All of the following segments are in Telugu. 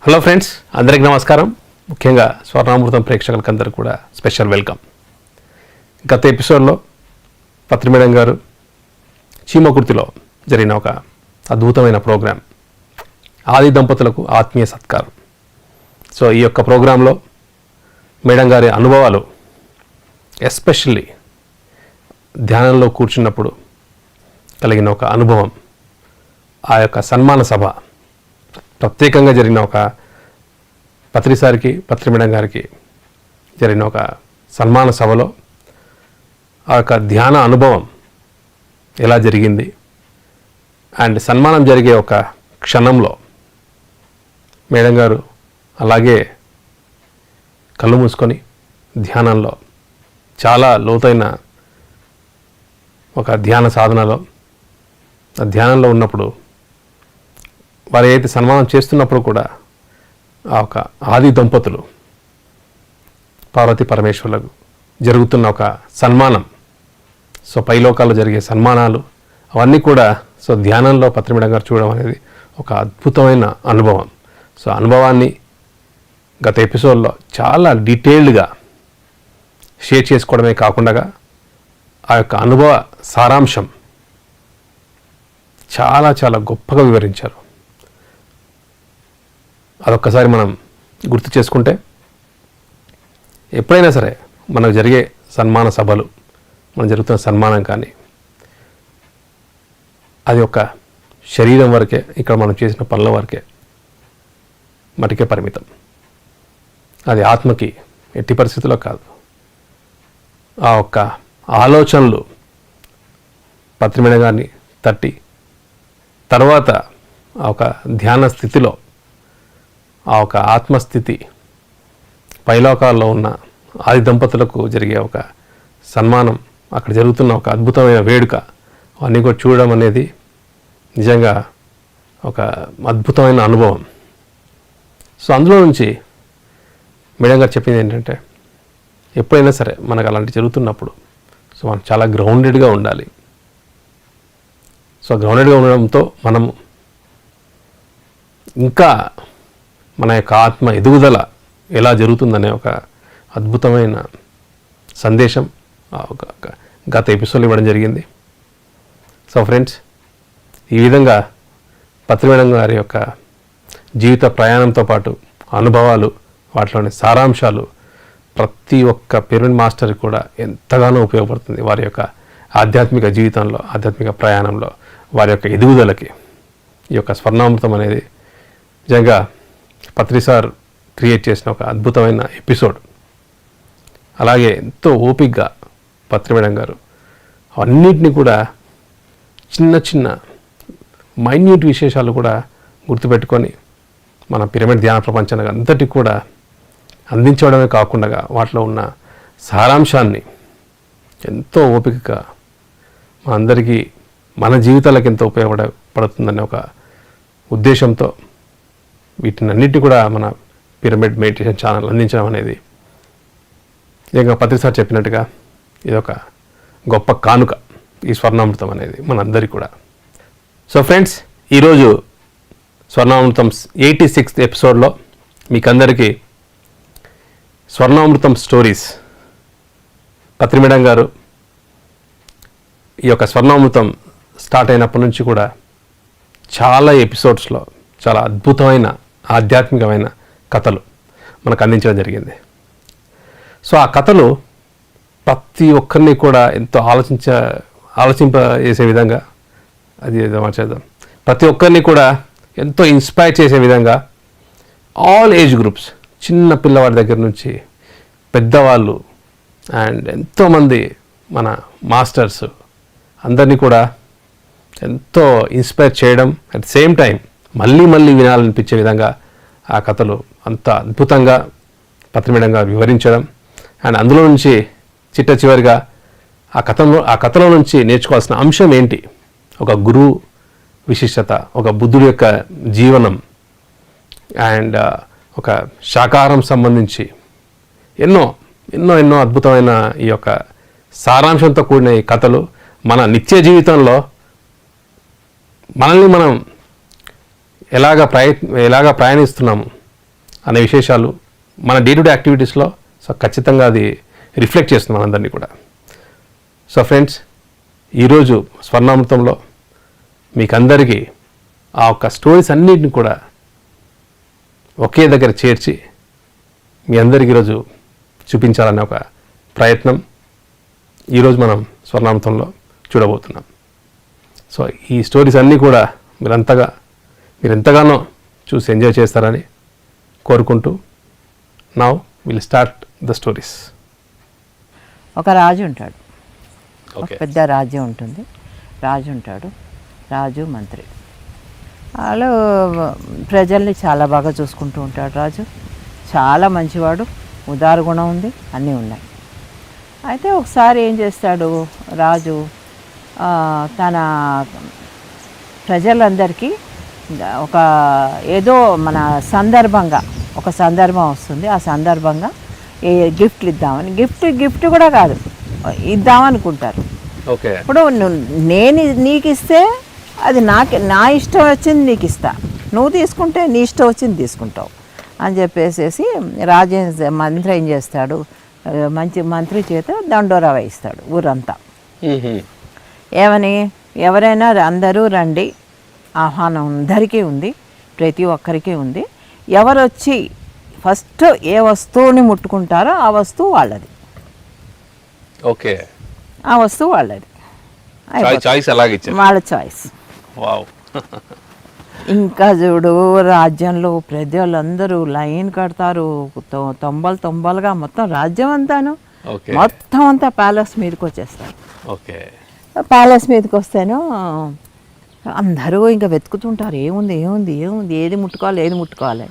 హలో ఫ్రెండ్స్, అందరికీ నమస్కారం. ముఖ్యంగా స్వర్ణామృతం ప్రేక్షకులకందరికీ కూడా స్పెషల్ వెల్కమ్. గత ఎపిసోడ్లో పత్రి మేడం గారు చీమకుర్తిలో జరిగిన ఒక అద్భుతమైన ప్రోగ్రాం ఆది దంపతులకు ఆత్మీయ సత్కారం. సో ఈ యొక్క ప్రోగ్రాంలో మేడం గారి అనుభవాలు, ఎస్పెషల్లీ ధ్యానంలో కూర్చున్నప్పుడు కలిగిన ఒక అనుభవం, ఆ యొక్క సన్మాన సభ ప్రత్యేకంగా జరిగిన ఒక పత్రి మేడం గారికి జరిగిన ఒక సన్మాన సభలో ఆ యొక్క ధ్యాన అనుభవం ఎలా జరిగింది అండ్ సన్మానం జరిగే ఒక క్షణంలో మేడం గారు అలాగే కళ్ళు మూసుకొని ధ్యానంలో చాలా లోతైన ఒక ధ్యాన సాధనలో ఆ ధ్యానంలో ఉన్నప్పుడు వారు ఏదైతే సన్మానం చేస్తున్నప్పుడు కూడా ఆ ఒక ఆది దంపతులు పార్వతీ పరమేశ్వరులకు జరుగుతున్న ఒక సన్మానం, సో పైలోకాల్లో జరిగే సన్మానాలు అవన్నీ కూడా సో ధ్యానంలో పత్రి మేడం గారు చూడడం అనేది ఒక అద్భుతమైన అనుభవం. సో అనుభవాన్ని గత ఎపిసోడ్లో చాలా డీటెయిల్డ్గా షేర్ చేసుకోవడమే కాకుండా ఆ యొక్క అనుభవ సారాంశం చాలా చాలా గొప్పగా వివరించారు. అదొక్కసారి మనం గుర్తు చేసుకుంటే ఎప్పుడైనా సరే మనకు జరిగే సన్మాన సభలు, మనం జరుగుతున్న సన్మానం కానీ అది ఒక శరీరం వరకే, ఇక్కడ మనం చేసిన పనుల వరకే మటుకే పరిమితం. అది ఆత్మకి ఎట్టి పరిస్థితుల్లో కాదు. ఆ ఒక్క ఆలోచనలు పత్రి మేడం గారిని తట్టి తర్వాత ఆ ఒక ధ్యాన స్థితిలో ఆ ఒక ఆత్మస్థితి పైలోకాల్లో ఉన్న ఆది దంపతులకు జరిగే ఒక సన్మానం, అక్కడ జరుగుతున్న ఒక అద్భుతమైన వేడుక అవన్నీ కూడా చూడడం అనేది నిజంగా ఒక అద్భుతమైన అనుభవం. సో అందులో నుంచి మేడం గారు చెప్పింది ఏంటంటే, ఎప్పుడైనా సరే మనకు అలాంటి జరుగుతున్నప్పుడు సో మనం చాలా గ్రౌండెడ్గా ఉండాలి. సో గ్రౌండెడ్గా ఉండడంతో మనము ఇంకా మన యొక్క ఆత్మ ఎదుగుదల ఎలా జరుగుతుందనే ఒక అద్భుతమైన సందేశం గత ఎపిసోడ్లో ఇవ్వడం జరిగింది. సో ఫ్రెండ్స్, ఈ విధంగా పత్రి మేడం గారి యొక్క జీవిత ప్రయాణంతో పాటు అనుభవాలు, వాటిలోని సారాంశాలు ప్రతి ఒక్క పిరమిడ్ మాస్టర్కి కూడా ఎంతగానో ఉపయోగపడుతుంది. వారి యొక్క ఆధ్యాత్మిక జీవితంలో, ఆధ్యాత్మిక ప్రయాణంలో, వారి యొక్క ఎదుగుదలకి ఈ యొక్క స్వర్ణామృతం అనేది నిజంగా పత్రి సార్ క్రియేట్ చేసిన ఒక అద్భుతమైన ఎపిసోడ్. అలాగే ఎంతో ఓపికగా పత్రి మేడం గారు అన్నిటినీ కూడా చిన్న చిన్న మైన్యూట్ విశేషాలు కూడా గుర్తుపెట్టుకొని మన పిరమిడ్ ధ్యాన ప్రపంచానికి అంతటి కూడా అందించడమే కాకుండా వాటిలో ఉన్న సారాంశాన్ని ఎంతో ఓపికగా మనందరికీ మన జీవితాలకు ఎంతో ఉపయోగపడుతుందనే ఒక ఉద్దేశంతో వీటినన్నిటి కూడా మన పిరమిడ్ మెడిటేషన్ ఛానల్ అందించడం అనేది నిజంగా పత్రి సార్ చెప్పినట్టుగా ఇదొక గొప్ప కానుక, ఈ స్వర్ణామృతం అనేది మనందరికీ కూడా. సో ఫ్రెండ్స్, ఈరోజు స్వర్ణామృతం 86th ఎపిసోడ్లో మీకందరికీ స్వర్ణామృతం స్టోరీస్ పత్రి మేడం గారు ఈ యొక్క స్వర్ణామృతం స్టార్ట్ అయినప్పటి నుంచి కూడా చాలా ఎపిసోడ్స్లో చాలా అద్భుతమైన ఆధ్యాత్మికమైన కథలు మనకు అందించడం జరిగింది. సో ఆ కథలు ప్రతి ఒక్కరిని కూడా ఎంతో ఆలోచింపజేసే విధంగా, అది ఏదో చేద్దాం, ప్రతి ఒక్కరిని కూడా ఎంతో ఇన్స్పైర్ చేసే విధంగా ఆల్ ఏజ్ గ్రూప్స్, చిన్న పిల్లవాడి దగ్గర నుంచి పెద్దవాళ్ళు అండ్ ఎంతోమంది మన మాస్టర్స్ అందరినీ కూడా ఎంతో ఇన్స్పైర్ చేయడం, అట్ సేమ్ టైం మళ్ళీ వినాలనిపించే విధంగా ఆ కథలు అంత అద్భుతంగా పత్రి మేడం గారు వివరించడం అండ్ అందులో నుంచి చిట్ట చివరిగా ఆ కథలో నుంచి నేర్చుకోవాల్సిన అంశం ఏంటి, ఒక గురువు విశిష్టత, ఒక బుద్ధుడి యొక్క జీవనం అండ్ ఒక శాకాహారం సంబంధించి ఎన్నో ఎన్నో ఎన్నో అద్భుతమైన ఈ యొక్క సారాంశంతో కూడిన ఈ కథలు మన నిత్య జీవితంలో మనల్ని మనం ఎలాగ ప్రయాణిస్తున్నాము, అనే విశేషాలు మన డే టు డే యాక్టివిటీస్లో సో ఖచ్చితంగా అది రిఫ్లెక్ట్ చేస్తుంది మనందరినీ కూడా. సో ఫ్రెండ్స్, ఈరోజు స్వర్ణామృతంలో మీకు అందరికీ ఆ ఒక్క స్టోరీస్ అన్నిటిని కూడా ఒకే దగ్గర చేర్చి మీ అందరికీ ఈరోజు చూపించాలనే ఒక ప్రయత్నం ఈరోజు మనం స్వర్ణామృతంలో చూడబోతున్నాం. సో ఈ స్టోరీస్ అన్నీ కూడా మీరు ఎంతగానో చూసి ఎంజాయ్ చేస్తారని కోరుకుంటూ now will start the stories. ఒక రాజు ఉంటాడు, ఒక పెద్ద రాజ్యం ఉంటుంది. రాజు ఉంటాడు, రాజు మంత్రి. వాళ్ళు ప్రజల్ని చాలా బాగా చూసుకుంటూ ఉంటాడు. రాజు చాలా మంచివాడు, ఉదార గుణం ఉంది, అన్నీ ఉన్నాయి. అయితే ఒకసారి ఏం చేస్తాడు రాజు, తన ప్రజలందరికీ ఒక ఏదో మన ఒక సందర్భం వస్తుంది. ఆ సందర్భంగా గిఫ్ట్లు ఇద్దామని, గిఫ్ట్ కూడా కాదు, ఇద్దామనుకుంటారు. ఇప్పుడు నీకు ఇస్తే అది నా ఇష్టం వచ్చింది నీకు ఇస్తా, నువ్వు తీసుకుంటే నీ ఇష్టం వచ్చింది తీసుకుంటావు అని చెప్పేసి మంత్రి ఏం చేస్తాడు, మంత్రి చేత దండోరా వేయిస్తాడు ఊరంతా. ఏమని, ఎవరైనా అందరూ రండి, ఆహ్వానం అందరికీ ఉంది, ప్రతి ఒక్కరికి ఉంది. ఎవరొచ్చి ఫస్ట్ ఏ వస్తువుని ముట్టుకుంటారో ఆ వస్తువు వాళ్ళది. ఓకే, ఆ వస్తువు వాళ్ళది, వాళ్ళ చాయిస్. ఇంకా చూడు, రాజ్యంలో ప్రజలందరూ లైన్ కడతారు, తొంభలుగా మొత్తం రాజ్యం అంతాను, మొత్తం అంతా ప్యాలెస్ మీదకి వచ్చేస్తారు. ప్యాలెస్ మీదకి వస్తేనో అందరూ ఇంకా వెతుకుతుంటారు, ఏముంది ఏది ముట్టుకోవాలి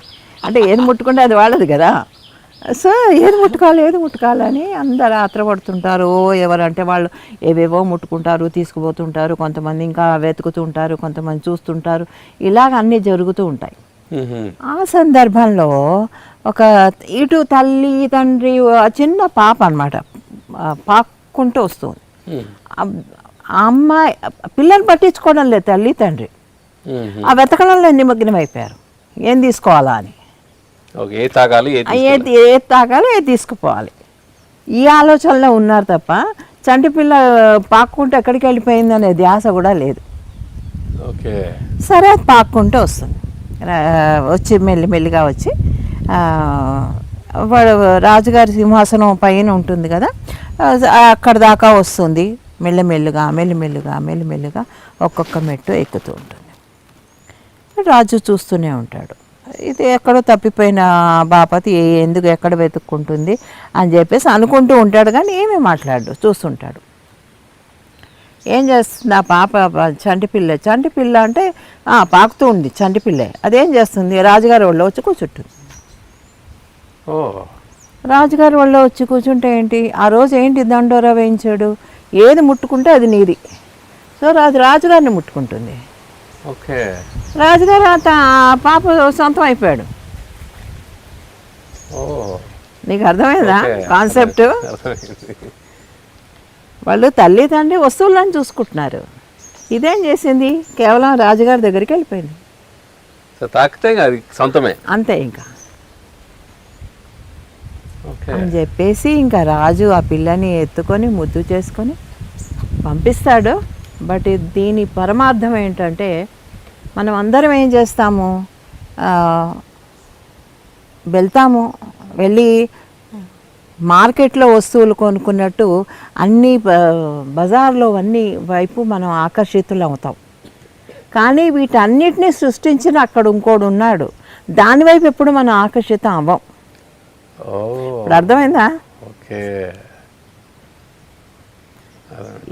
అంటే ఏది ముట్టుకుంటే అది వాళ్ళది కదా. సో ఏది ముట్టుకోవాలని అందరు ఆత్రపడుతుంటారు. ఎవరంటే వాళ్ళు ఏవేవో ముట్టుకుంటారు, తీసుకుపోతుంటారు, కొంతమంది ఇంకా వెతుకుతుంటారు, కొంతమంది చూస్తుంటారు, ఇలాగ అన్నీ జరుగుతూ ఉంటాయి. ఆ సందర్భంలో ఇటు తల్లి తండ్రి చిన్న పాప అన్నమాట పాక్కుంటూ వస్తుంది. అమ్మాయి పిల్లలు పట్టించుకోవడం లేదు తల్లి తండ్రి, ఆ వెతకడంలో నిమగ్నం అయిపోయారు, ఏం తీసుకోవాలా అని. ఏది తాగాలి ఏది తీసుకుపోవాలి ఈ ఆలోచనలో ఉన్నారు తప్ప చంటి పిల్ల పాక్కుంటే ఎక్కడికి వెళ్ళిపోయింది అనే ధ్యాస కూడా లేదు. సరే, అది పాక్కుంటూ వస్తుంది, వచ్చి మెల్లిమెల్లిగా వచ్చి వాడు రాజుగారి సింహాసనం పైన ఉంటుంది కదా, అక్కడ దాకా వస్తుంది. మెల్లిమెల్లిగా ఒక్కొక్క మెట్టు ఎక్కుతూ ఉంటుంది. రాజు చూస్తూనే ఉంటాడు, ఇది ఎక్కడో తప్పిపోయిన బాపతి ఎందుకు ఎక్కడ వెతుక్కుంటుంది అని చెప్పేసి అనుకుంటూ ఉంటాడు, కానీ ఏమీ మాట్లాడు, చూస్తుంటాడు. ఏం చేస్తుంది ఆ పాప, చంటిపిల్ల అంటే పాకుతూ ఉంది చంటిపిల్లే. అదేం చేస్తుంది, రాజుగారి ఒళ్ళో వచ్చి కూర్చుంటుంది. రాజుగారి ఒళ్ళో వచ్చి కూర్చుంటే ఏంటి, ఆ రోజు ఏంటి దండోరా వేయించాడు, ఏది ముట్టుకుంటే అది నీది. సో రాజుగారిని ముట్టుకుంటుంది. రాజుగారు పాప సొంతం అయిపోయాడు. నీకు అర్థమైందా కాన్సెప్ట్? వాళ్ళు తల్లి తండ్రి వస్తువులను చూసుకుంటున్నారు, ఇదేం చేసింది, కేవలం రాజుగారి దగ్గరికి వెళ్ళిపోయింది, అంతే ఇంకా అని చెప్పేసి ఇంకా రాజు ఆ పిల్లని ఎత్తుకొని ముద్దు చేసుకొని పంపిస్తాడు. బట్ దీని పరమార్థం ఏంటంటే, మనం అందరం ఏం చేస్తాము, వెళ్ళి మార్కెట్లో వస్తువులు కొనుక్కున్నట్టు అన్ని బజార్లో అన్ని వైపు మనం ఆకర్షితులు అవుతాం. కానీ వీటన్నిటినీ సృష్టించిన అక్కడ ఇంకోడు ఉన్నాడు, దానివైపు ఎప్పుడు మనం ఆకర్షితం అవ్వం. ఇప్పుడు అర్థమైందా?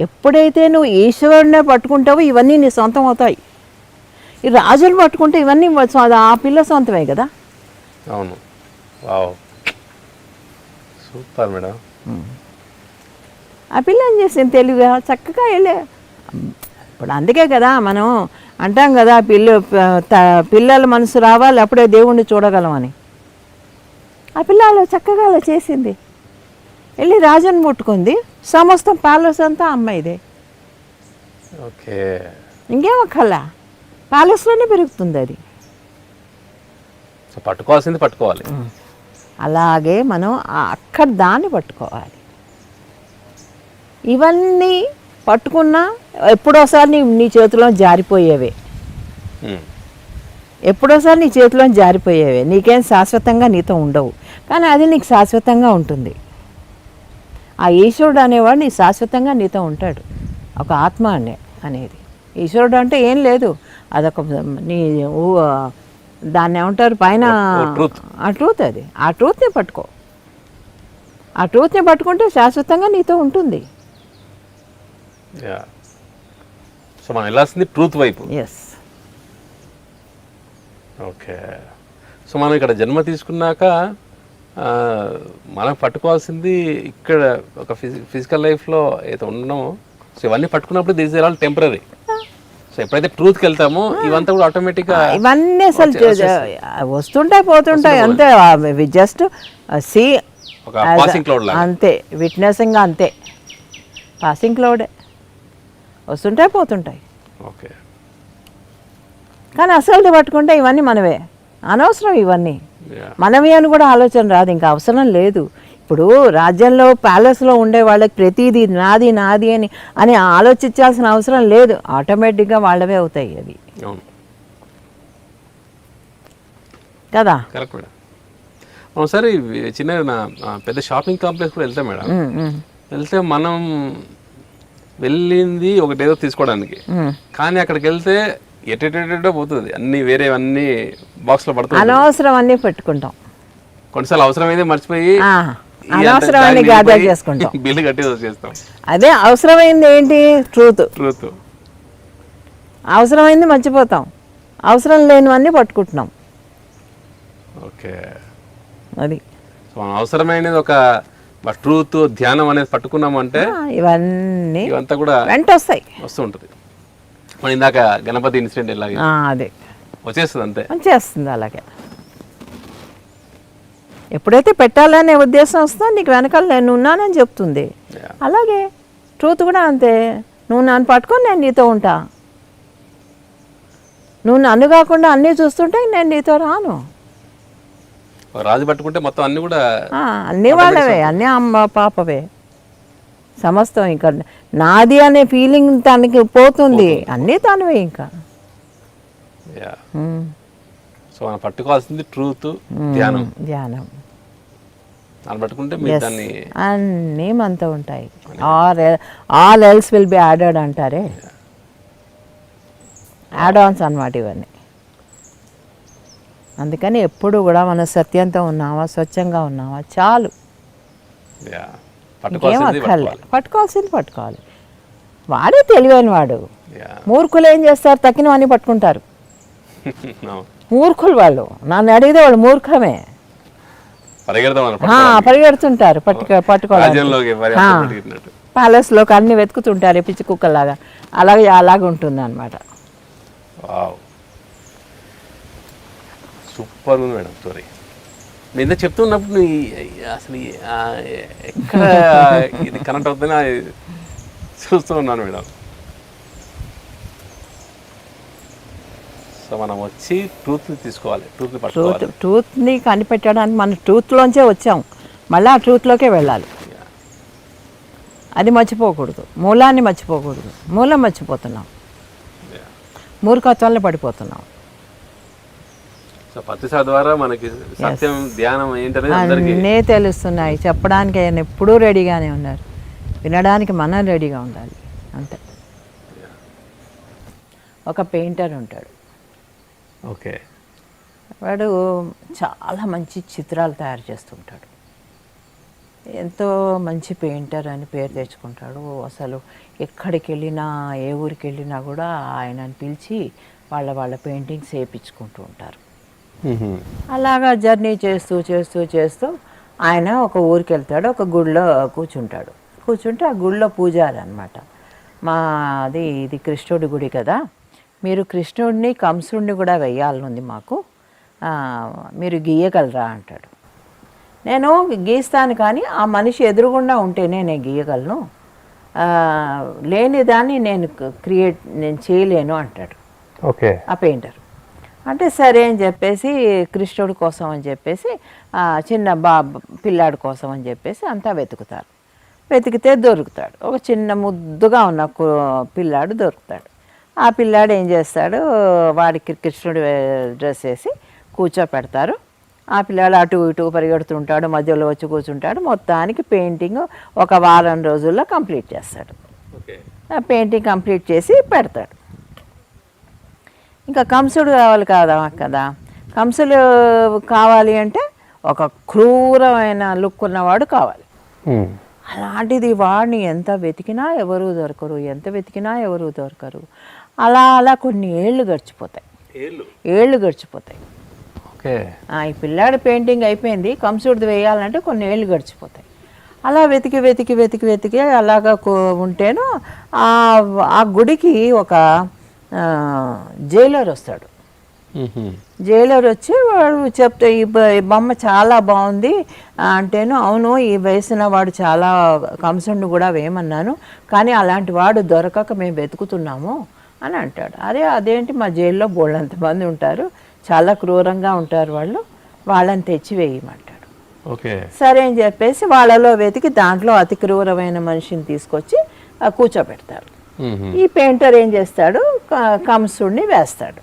ఎప్పుడైతే నువ్వు ఈశ్వరునే పట్టుకుంటావో ఇవన్నీ నీ సొంతం అవుతాయి. ఈ రాజులు పట్టుకుంటే ఇవన్నీ ఆ పిల్ల సొంతమే కదా. అవును, వావ్, సూపర్ మేడం. ఆ పిల్ల ఏం చేసింది, తెలివిగా చక్కగా వెళ్ళే. ఇప్పుడు అందుకే కదా మనం అంటాం కదా, పిల్లల మనసు రావాలి అప్పుడే దేవుణ్ణి చూడగలమని. ఆ పిల్ల అలా చక్కగా అలా చేసింది, వెళ్ళి రాజుని ముట్టుకుంది, సమస్తం ప్యాలెస్ అంతా అమ్మాయిదే. ఓకే, ఇంకేమక్కర్లా, ప్యాలెస్లోనే పెరుగుతుంది అది. సో పట్టుకోవాల్సింది పట్టుకోవాలి. అలాగే మనం అక్కడ దాన్ని పట్టుకోవాలి. ఇవన్నీ పట్టుకున్నా ఎప్పుడోసారి నీ చేతిలో జారిపోయేవే, ఎప్పుడోసారి నీ చేతిలో జారిపోయేవే, నీకేం శాశ్వతంగా నీతో ఉండవు. కానీ అది నీకు శాశ్వతంగా ఉంటుంది. ఆ ఈశ్వరుడు అనేవాడు నీ శాశ్వతంగా నీతో ఉంటాడు. ఒక ఆత్మ అనేది ఈశ్వరుడు అంటే ఏం లేదు, అదొక నీ దాన్ని ఏమంటారు పైన ఆ ట్రూత్. అది ఆ ట్రూత్ని పట్టుకో. ఆ ట్రూత్ని పట్టుకుంటే శాశ్వతంగా నీతో ఉంటుంది. సో మనం వెళ్ళాల్సింది ట్రూత్ వైపు. ఎస్. ఓకే. సో మనం ఇక్కడ జన్మ తీసుకున్నాక మనం పట్టుకోవాల్సింది ఇక్కడ ఒక ఫిజికల్ లైఫ్లో అయితే ఉండడమో, సో ఇవన్నీ పట్టుకున్నప్పుడు this is all temporary. So ఎప్పుడైతే ట్రూత్కి వెళ్తామో ఇవంతా కూడా ఆటోమేటిక్గా ఇవన్నీ అసలు వస్తుంటాయి పోతుంటాయి అంతే. జస్ట్ సీ ఒక పాసింగ్ క్లౌడ్ లాగా అంతే, విట్నెసింగ్ అంతే, పాసింగ్ క్లౌడే, వస్తుంటాయి పోతుంటాయి. ఓకే. కానీ అసలు పట్టుకుంటే ఇవన్నీ మనవే, అనవసరం ఇవన్నీ మనమే అని కూడా ఆలోచన రాదు, ఇంకా అవసరం లేదు. ఇప్పుడు రాజ్యంలో ప్యాలెస్లో ఉండే వాళ్ళకి ప్రతిదీ నాది నాది అని ఆలోచించాల్సిన అవసరం లేదు, ఆటోమేటిక్గా వాళ్ళవే అవుతాయి అవి కదా. Correct madam. ఒకసారి చిన్న పెద్ద షాపింగ్ కాంప్లెక్స్ కూడా వెళ్తాం మేడం. వెళ్తే మనం వెళ్ళింది ఒకటేదో తీసుకోవడానికి, కానీ అక్కడికి వెళ్తే ఎటెటో పోతుంది, అన్ని వేరే అన్ని బాక్స్లో పడుతుంది, అనవసరం అన్నీ పెట్టుకుంటాం. కొన్నిసార్లు అవసరమైంది మర్చిపోయి అనవసరమైన గ్యాదర్ చేసుకుంటాం, బిల్లు కట్టి వచ్చేస్తాం. అదే అవసరమైంది ఏంటి? ట్రూత్. అవసరమైంది మర్చిపోతాం, అవసరం లేనివన్నీ పట్టుకుంటున్నాం. ఓకే. అది అవసరమైనది ఒక ట్రూత్ ధ్యానం అనేది పట్టుకున్నామంటే ఇవన్నీ ఇవంతా కూడా వెంట వస్తూ ఉంటుంది. మన ఇందాక గణపతి ఇన్సిడెంట్ ఇలాగే అదే వచ్చేస్తుంది, అంతే వచ్చేస్తుంది. అలాగే ఎప్పుడైతే పెట్టాలనే ఉద్దేశం వస్తుందో నీకు వెనకాల నేను ఉన్నానని చెప్తుంది. అలాగే ట్రూత్ కూడా అంతే, నువ్వు నన్ను పట్టుకొని నేను నీతో ఉంటా, నువ్వు నన్ను కాకుండా అన్నీ చూస్తుంటే నేను నీతో రాను. రాజు పట్టుకుంటే మొత్తం అన్ని కూడా అన్నీ వాళ్ళవే, అన్నీ అమ్మ పాపవే, సమస్తం. ఇంకా నాది అనే ఫీలింగ్ తనకి పోతుంది, అన్నీ తనవే. ఇంకా సో మనం పట్టుకోవాల్సింది ట్రూత్, ధ్యానం. దాన్ని పట్టుకుంటే అన్నీ మనతో ఉంటాయి. All else will be added అంటారే, యాడ్ ఆన్స్ అన్నమాట ఇవన్నీ. అందుకని ఎప్పుడు కూడా మన సత్యంతో ఉన్నావా, స్వచ్ఛంగా ఉన్నావా చాలు, ఇంకేం అక్కర్లే. పట్టుకోవాల్సింది పట్టుకోవాలి. వాడే తెలివైన వాడు. మూర్ఖులు ఏం చేస్తారు? తక్కినవన్నీ పట్టుకుంటారు. మూర్ఖులు వాళ్ళు, నన్ను అడిగితే వాళ్ళు మూర్ఖమే, పరిగెడుతుంటారు పట్టుకోవాలి. ప్యాలెస్లోకి అన్ని వెతుకుతుంటారు పిచ్చి కుక్కలాగా, అలాగే ఉంటుంది అన్నమాట. సూపర్ ఉంది మేడం స్టోరీ. నేను ఇంత చెప్తున్నప్పుడు అసలు ఎక్కడ ఇది కనెక్ట్ అవుతుందని చూస్తూ ఉన్నాను మేడం. సో మనం వచ్చి ట్రూత్ని తీసుకోవాలి, ట్రూత్ని పట్టుకోవాలి. ట్రూత్ని కనిపెట్టడానికి మనం ట్రూత్లోంచే వచ్చాం, మళ్ళీ ఆ ట్రూత్లోకే వెళ్ళాలి. అది మర్చిపోకూడదు, మూలాన్ని మర్చిపోకూడదు. మూలం మర్చిపోతున్నాం, మూర్ఖత్వంలో పడిపోతున్నాం. సో పత్రిసార్ ద్వారా మనకి సత్యం, ధ్యానం ఏంటనేది అన్నీ తెలుస్తున్నాయి. చెప్పడానికి ఆయన ఎప్పుడూ రెడీగానే ఉన్నారు, వినడానికి మనం రెడీగా ఉండాలి అంతే. ఒక పెయింటర్ ఉంటాడు. ఓకే. వాడు చాలా మంచి చిత్రాలు తయారు చేస్తుంటాడు, ఎంతో మంచి పెయింటర్ అని పేరు తెచ్చుకుంటాడు. అసలు ఎక్కడికి వెళ్ళినా, ఏ ఊరికి వెళ్ళినా కూడా ఆయనని పిలిచి వాళ్ళ పెయింటింగ్స్ వేయించుకుంటూ ఉంటారు. అలాగా జర్నీ చేస్తూ ఆయన ఒక ఊరికి వెళ్తాడు, ఒక గుడిలో కూర్చుంటే ఆ గుడిలో పూజారి అనమాట, ఇది కృష్ణుడి గుడి కదా, మీరు కృష్ణుడిని కంసుడిని కూడా వెయ్యాలనుంది మాకు, మీరు గీయగలరా అంటాడు. నేను గీస్తాను, కానీ ఆ మనిషి ఎదురుగుండా ఉంటేనే నేను గీయగలను, లేని దాన్ని నేను చేయలేను అంటాడు. ఓకే. ఆ పెయింటర్ అంటే సరే అని చెప్పేసి కృష్ణుడి కోసం అని చెప్పేసి చిన్న పిల్లాడి కోసం అని చెప్పేసి అంతా వెతుకుతారు. వెతికితే దొరుకుతాడు, ఒక చిన్న ముద్దుగా ఉన్న పిల్లాడు దొరుకుతాడు. ఆ పిల్లాడు ఏం చేస్తాడు, వాడికి కృష్ణుడి డ్రెస్ వేసి కూర్చోపెడతారు. ఆ పిల్లాడు అటు ఇటు పరిగెడుతుంటాడు, మధ్యలో వచ్చి కూర్చుంటాడు. మొత్తానికి పెయింటింగ్ ఒక వారం రోజుల్లో కంప్లీట్ చేస్తాడు. ఆ పెయింటింగ్ కంప్లీట్ చేసి పెడతాడు. ఇంకా కంసుడు కావాలి కదా, కంసుడు కావాలి అంటే ఒక క్రూరమైన లుక్ ఉన్నవాడు కావాలి. అలాంటిది వాడిని ఎంత వెతికినా ఎవరు దొరకరు, ఎంత వెతికినా ఎవరు దొరకరు. అలా అలా కొన్ని ఏళ్ళు గడిచిపోతాయి. ఈ పిల్లాడి పెయింటింగ్ అయిపోయింది, కంసుడిది వేయాలంటే కొన్ని ఏళ్ళు గడిచిపోతాయి. అలా వెతికి వెతికి వెతికి వెతికి అలాగా ఉంటేను ఆ గుడికి ఒక జైలర్ వస్తాడు. జైలర్ వచ్చి వాడు చెప్తే ఈ బొమ్మ చాలా బాగుంది అంటేను, అవును ఈ వేసిన వాడు చాలా కంసుడిని కూడా వేయమన్నాను, కానీ అలాంటి వాడు దొరకక మేము వెతుకుతున్నాము అని అంటాడు. అదేంటి, మా జైల్లో బోళ్ళంతమంది ఉంటారు, చాలా క్రూరంగా ఉంటారు వాళ్ళు, వాళ్ళని తెచ్చి వేయమంటాడు. సరే అని చెప్పేసి వాళ్ళలో వెతికి దాంట్లో అతి క్రూరమైన మనిషిని తీసుకొచ్చి కూర్చోబెడతారు. ఈ పెయింటర్ ఏం చేస్తాడు, కంసుడిని వేస్తాడు.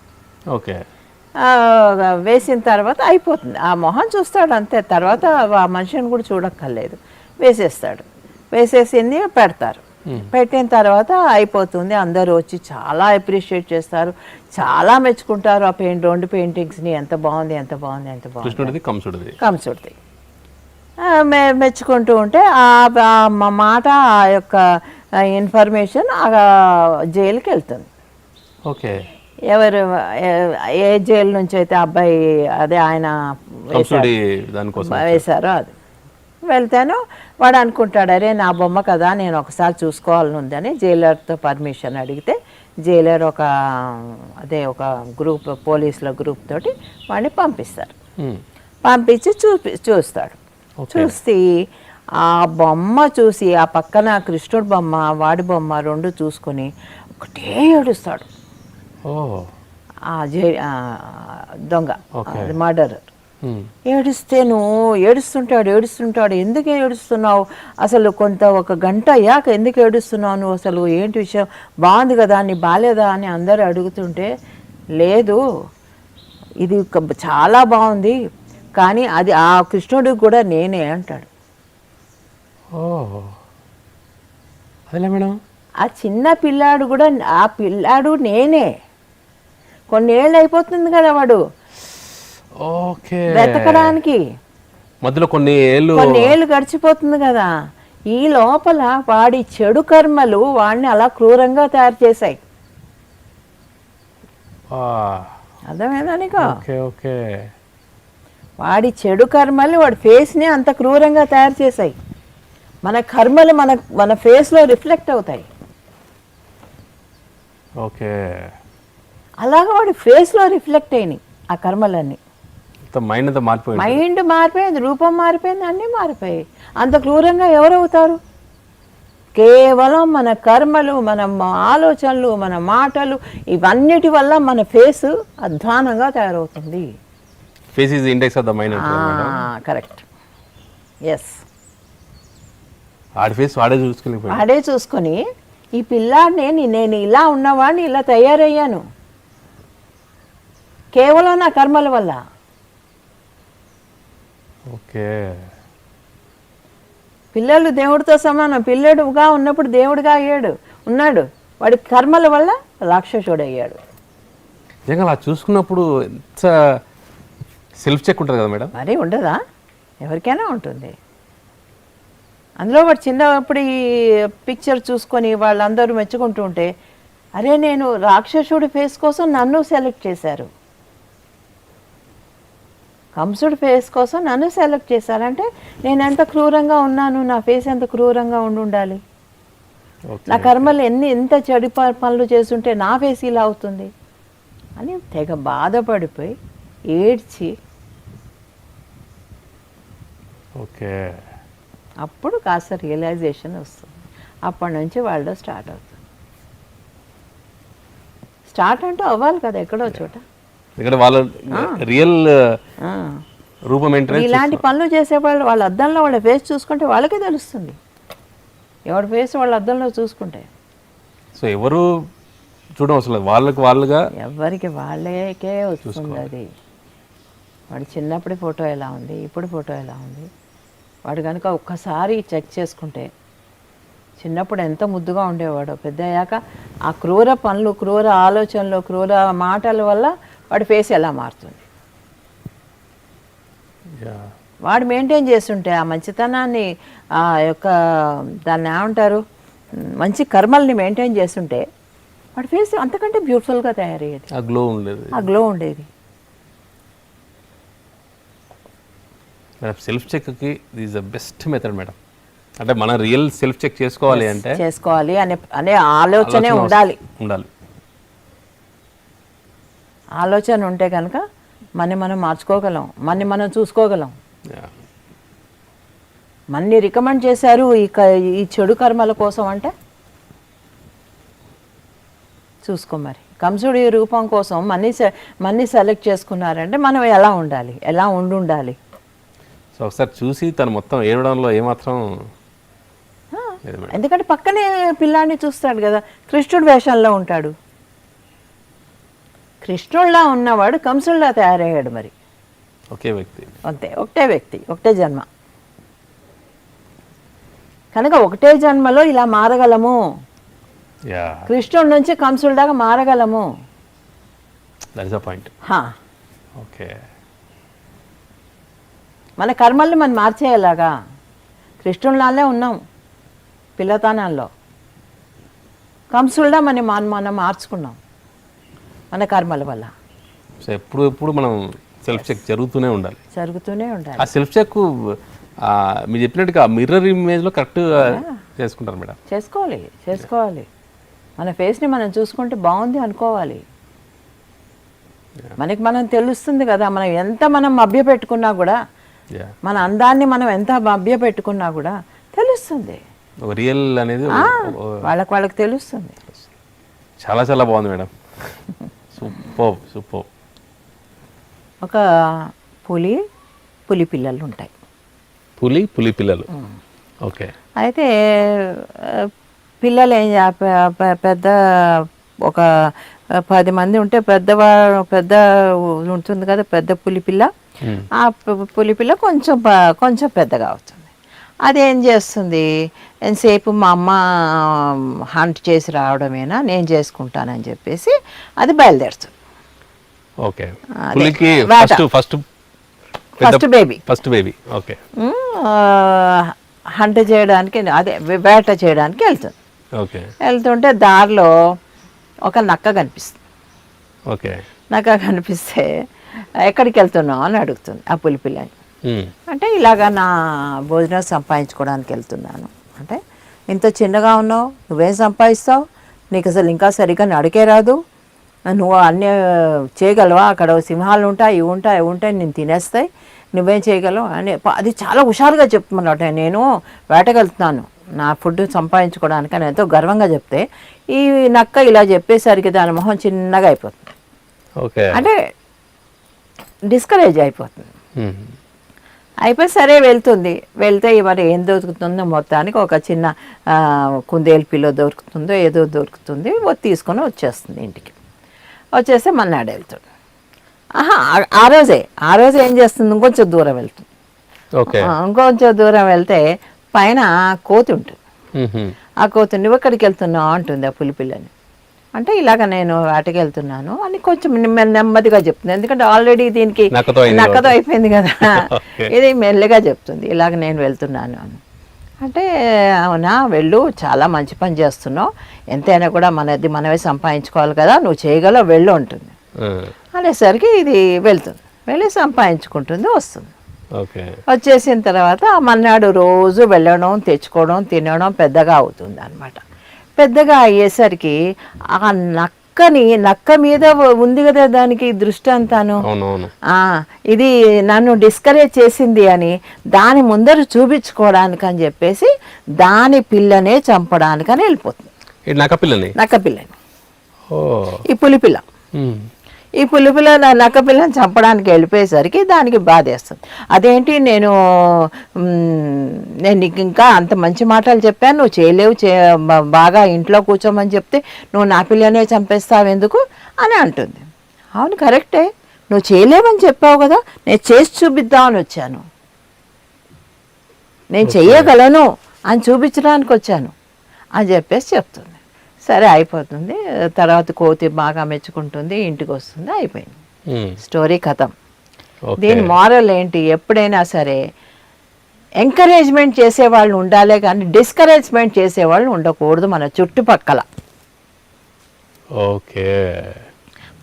వేసిన తర్వాత అయిపోతుంది, ఆ మొహం చూస్తాడు అంతే, తర్వాత ఆ మనిషిని కూడా చూడక్కర్లేదు, వేసేస్తాడు. వేసేసింది పెడతారు. పెట్టిన తర్వాత అయిపోతుంది. అందరూ వచ్చి చాలా అప్రిషియేట్ చేస్తారు, చాలా మెచ్చుకుంటారు ఆ రెండు పెయింటింగ్స్ని. ఎంత బాగుంది, ఎంత బాగుంది, ఎంత బాగుంది. కంసుడిది మెచ్చుకుంటూ ఉంటే ఆ మాట, ఆ యొక్క ఇన్ఫర్మేషన్ ఆ జైలుకి వెళ్తుంది. ఎవరు ఏ జైలు నుంచి అయితే అబ్బాయి అదే ఆయన వేశారో అది వెళ్తాను, వాడు అనుకుంటాడు, అరే నా బొమ్మ కదా, నేను ఒకసారి చూసుకోవాలని ఉందని జైలర్తో పర్మిషన్ అడిగితే జైలర్ ఒక గ్రూప్ పోలీసుల గ్రూప్ తోటి వాడిని పంపిస్తారు. పంపించి చూస్తాడు. చూసి ఆ బొమ్మ చూసి ఆ పక్కన కృష్ణుడి బొమ్మ వాడి బొమ్మ రెండు చూసుకొని ఒకటే ఏడుస్తాడు. దొంగ మర్డరర్ ఏడుస్తే ఏడుస్తుంటాడు. ఎందుకు ఏడుస్తున్నావు అసలు, ఒక గంట అయ్యాక ఎందుకు ఏడుస్తున్నావు నువ్వు, అసలు ఏంటి విషయం, బాగుంది కదా, నీ బాలేదా అని అందరూ అడుగుతుంటే, లేదు ఇది చాలా బాగుంది, కానీ అది ఆ కృష్ణుడికి కూడా నేనే అంటాడు. ఆ చిన్న పిల్లాడు కూడా, ఆ పిల్లాడు నేనే. కొన్నేళ్ళు అయిపోతుంది కదా వాడు వెతకడానికి, మధ్యలో కొన్ని ఏళ్ళు గడిచిపోతుంది కదా. ఈ లోపల వాడి చెడు కర్మలు వాడిని అలా క్రూరంగా తయారు చేశాయి. అర్థమైందా నీకు? వాడి చెడు కర్మలు వాడి ఫేస్ని అంత క్రూరంగా తయారు చేశాయి. మన కర్మలు మన ఫేస్లో రిఫ్లెక్ట్ అవుతాయి. అలాగా వాడి ఫేస్లో రిఫ్లెక్ట్ అయినాయి ఆ కర్మలన్నీ. మైండ్ మారిపోయింది, రూపం మారిపోయింది, అన్నీ మారిపోయాయి. అంత క్రూరంగా ఎవరవుతారు? కేవలం మన కర్మలు, మన ఆలోచనలు, మన మాటలు, ఇవన్నిటి వల్ల మన ఫేస్ అధ్వానంగా తయారవుతుంది. Correct, yes. వాడే చూసుకొని ఈ పిల్లాడిని నేను ఇలా ఉన్నవాడిని ఇలా తయారయ్యాను కేవలం నా కర్మల వల్ల. పిల్లలు దేవుడితో సమానం. పిల్లడుగా ఉన్నప్పుడు దేవుడిగా ఉన్నాడు, వాడి కర్మల వల్ల రాక్షసుడు అయ్యాడు. అలా చూసుకున్నప్పుడు సెల్ఫ్ చెక్ ఉంటుంది కదా మేడం? మరి ఉండదా? ఎవరికైనా ఉంటుంది. అందులో వాడు చిన్నప్పుడు ఈ పిక్చర్ చూసుకొని వాళ్ళందరూ మెచ్చుకుంటూ ఉంటే, అరే నేను రాక్షసుడి ఫేస్ కోసం నన్ను సెలెక్ట్ చేశారు, కంసుడి ఫేస్ కోసం నన్ను సెలెక్ట్ చేశారంటే నేను ఎంత క్రూరంగా ఉన్నాను, నా ఫేస్ ఎంత క్రూరంగా ఉండాలి, నా కర్మలు ఎంత చెడు పనులు చేస్తుంటే నా ఫేస్ ఇలా అవుతుంది అని తెగ బాధపడిపోయి ఏడ్చి అప్పుడు కాస్త రియలైజేషన్ వస్తుంది. అప్పటి నుంచి వాళ్ళు స్టార్ట్ అవుతుంది. స్టార్ట్ అంటూ అవ్వాలి కదా ఎక్కడో చోట. ఎందుకంటే వాళ్ళ రియల్ ఆ. రూపం ఏంటనే ఇలాంటి పనులు చేసేవాళ్ళు వాళ్ళ అద్దంలో వాళ్ళ ఫేస్ చూసుకుంటే వాళ్ళకే తెలుస్తుంది, ఎవరి ఫేస్ వాళ్ళ అద్దంలో చూసుకుంటే. సో ఎవరు చూడడం అసలు వాళ్ళుగా ఎవరికి వాళ్ళకే వస్తుంది అది. వాడు చిన్నప్పుడు ఫోటో ఎలా ఉంది, ఇప్పుడు ఫోటో ఎలా ఉంది, వాడు కనుక ఒక్కసారి చెక్ చేసుకుంటే చిన్నప్పుడు ఎంత ముద్దుగా ఉండేవాడో పెద్ద అయ్యాక ఆ క్రూర పనులు, క్రూర ఆలోచనలు, క్రూర మాటల వల్ల వాడి ఫేస్ ఎలా మారుతుంది. వాడు మెయింటైన్ చేస్తుంటే ఆ మంచితనాన్ని, ఆ యొక్క దాన్ని ఏమంటారు, మంచి కర్మల్ని మెయింటైన్ చేస్తుంటే వాడి ఫేస్ అంతకంటే బ్యూటిఫుల్గా తయారయ్యేది, ఆ గ్లో ఉండేది. ఆ గ్లో ఉండేది. మేడం సెల్ఫ్ చెక్కి is the best method madam. అంటే మన రియల్ సెల్ఫ్ చెక్ చేసుకోవాలి అంటే చేసుకోవాలి అనే ఆలోచనే ఉండాలి. ఆలోచన ఉంటే కనుక మనం మార్చుకోగలం, మనం చూసుకోగలం. మన్ని రికమెండ్ చేశారు ఈ చెడు కర్మల కోసం అంటే చూసుకో. మరి కంసుడి రూపం కోసం మన్ని సెలెక్ట్ చేసుకున్నారంటే మనం ఎలా ఉండాలి, ఎలా ఉండాలి. సో ఒకసారి చూసి తను మొత్తం ఏడవడంలో ఏమాత్రం, ఎందుకంటే పక్కనే పిల్లాన్ని చూస్తాడు కదా, కృష్ణుడు వేషంలో ఉంటాడు. కృష్ణుడిలా ఉన్నవాడు కంసుడిలా తయారయ్యాడు. మరి ఒకే వ్యక్తి, ఒకటే వ్యక్తి, ఒకటే జన్మ కనుక ఒకటే జన్మలో ఇలా మారగలము. కృష్ణుడి నుంచి కంసుడి దాకా మారగలము. That is the point. Okay, మన కర్మల్ని మనం మార్చేయాలాగా. కృష్ణుడిలానే ఉన్నాం పిల్లతనాల్లో, కంసుడిలా మనం మార్చుకున్నాం మన కర్మల వల్ల. సో ఎప్పుడు మనం సెల్ఫ్ చెక్ జరుగుతూనే ఉండాలి. ఆ సెల్ఫ్ చెక్ మీరు చెప్పినట్టుగా మిర్రర్ ఇమేజ్లో కరెక్ట్ చేసుకుంటారు మేడం. చేసుకోవాలి. మన ఫేస్ని మనం చూసుకుంటే బాగుంది అనుకోవాలి. మనం తెలుస్తుంది కదా, మనం మభ్య పెట్టుకున్నా కూడా, మన అందాన్ని మనం ఎంత మభ్య పెట్టుకున్నా కూడా తెలుస్తుంది. రియల్ అనేది వాళ్ళకి తెలుస్తుంది. చాలా చాలా బాగుంది మేడం. సూపర్. ఒక పులి పిల్లలు ఉంటాయి. పులి పిల్లలు. ఓకే. అయితే పిల్లలు పెద్ద ఒక 10 మంది ఉంటే పెద్ద ఉంటుంది కదా పెద్ద పులి పిల్ల. ఆ పులి పిల్ల కొంచెం పెద్దగా అవుతుంది. అదేం చేస్తుంది, ఎంతసేపు మా అమ్మ హంట్ చేసి రావడమేనా, నేను చేసుకుంటానని చెప్పేసి అది బయలుదేరుతుంది. ఓకే. పులికి ఫస్ట్ బేబీ ఓకే, హంట్ చేయడానికి, అదే వేట చేయడానికి వెళ్తుంది. ఓకే. వెళ్తుంటే దారిలో ఒక నక్క కనిపిస్తుంది. ఓకే. నక్క కనిపిస్తే ఎక్కడికి వెళ్తున్నావు అని అడుగుతుంది ఆ పులి పిల్లని. అంటే ఇలాగా నా భోజనం సంపాదించుకోవడానికి వెళ్తున్నాను. అంటే ఇంత చిన్నగా ఉన్నావు, నువ్వేం సంపాదిస్తావు, నీకు అసలు ఇంకా సరిగ్గా నడికే రాదు, నువ్వు అన్నీ చేయగలవా, అక్కడ సింహాలు ఉంటాయి, ఇవి ఉంటాయి నేను తినేస్తాయి, నువ్వేం చేయగలవు అని అది చాలా హుషారుగా చెప్తున్నమాట. నేను వేటకెళ్తున్నాను నా ఫుడ్ సంపాదించుకోవడానికి అని ఎంతో గర్వంగా చెప్తే, ఈ నక్క ఇలా చెప్పేసరికి దాని మొహం చిన్నగా అయిపోతుంది. అంటే డిస్కరేజ్ అయిపోతుంది. అయిపోయి సరే వెళ్తే మరి ఏం దొరుకుతుందో మొత్తానికి ఒక చిన్న కుందేలు పిల్ల దొరుకుతుందో ఏదో దొరుకుతుంది, తీసుకొని వచ్చేస్తుంది ఇంటికి. వచ్చేస్తే మన్నాడు వెళ్తుంది. ఆ రోజే ఏం చేస్తుంది, ఇంకొంచెం దూరం వెళ్తుంది. ఇంకొంచెం దూరం వెళ్తే పైన కోతి ఉంటుంది. ఆ కోతి నువ్వు ఎక్కడికి వెళ్తున్నావు అంటుంది ఆ పులిపిల్లని. అంటే ఇలాగ నేను వేటకి వెళ్తున్నాను అని కొంచెం నెమ్మదిగా చెప్తుంది, ఎందుకంటే ఆల్రెడీ దీనికి నక్కతో అయిపోయింది కదా. ఇది మెల్లగా చెప్తుంది, ఇలాగ నేను వెళ్తున్నాను అని. అంటే అవునా, వెళ్ళు, చాలా మంచి పని చేస్తున్నావు, ఎంతైనా కూడా మనమే సంపాదించుకోవాలి కదా, నువ్వు చేయగలవు, వెళ్ళు ఉంటుంది. అనేసరికి ఇది వెళ్ళి సంపాదించుకుంటుంది, వస్తుంది. వచ్చేసిన తర్వాత మన్నాడు రోజు వెళ్ళడం, తెచ్చుకోవడం, తినడం పెద్దగా అవుతుంది అనమాట. పెద్దగా అయ్యేసరికి ఆ నక్క మీద ఉంది కదా దానికి దృష్టి అంతాను, ఇది నన్ను డిస్కరేజ్ చేసింది అని దాని ముందర చూపించుకోవడానికి అని చెప్పేసి దాని పిల్లనే చంపడానికని వెళ్ళిపోతుంది. నక్క పిల్లని ఈ పులి పిల్ల. ఈ పులిపిల్ల నక్క పిల్లని చంపడానికి వెళ్ళిపోయేసరికి దానికి బాధేస్తుంది. అదేంటి నేను నీకు ఇంకా అంత మంచి మాటలు చెప్పాను, నువ్వు చేయలేవు, బాగా ఇంట్లో కూర్చోమని చెప్తే నువ్వు నా పిల్లనే చంపేస్తావు ఎందుకు అని అంటుంది. అవును కరెక్టే, నువ్వు చేయలేవని చెప్పావు కదా, నేను చేసి చూపిద్దామని వచ్చాను, నేను చెయ్యగలను అని చూపించడానికి వచ్చాను అని చెప్పేసి చెప్తుంది. సరే అయిపోతుంది. తర్వాత కోతి బాగా మెచ్చుకుంటుంది, ఇంటికి వస్తుంది, అయిపోయింది, స్టోరీ కథం. దీని మారల్ ఏంటి? ఎప్పుడైనా సరే ఎంకరేజ్మెంట్ చేసేవాళ్ళు ఉండాలే కానీ డిస్కరేజ్మెంట్ చేసేవాళ్ళు ఉండకూడదు మన చుట్టుపక్కల. ఓకే,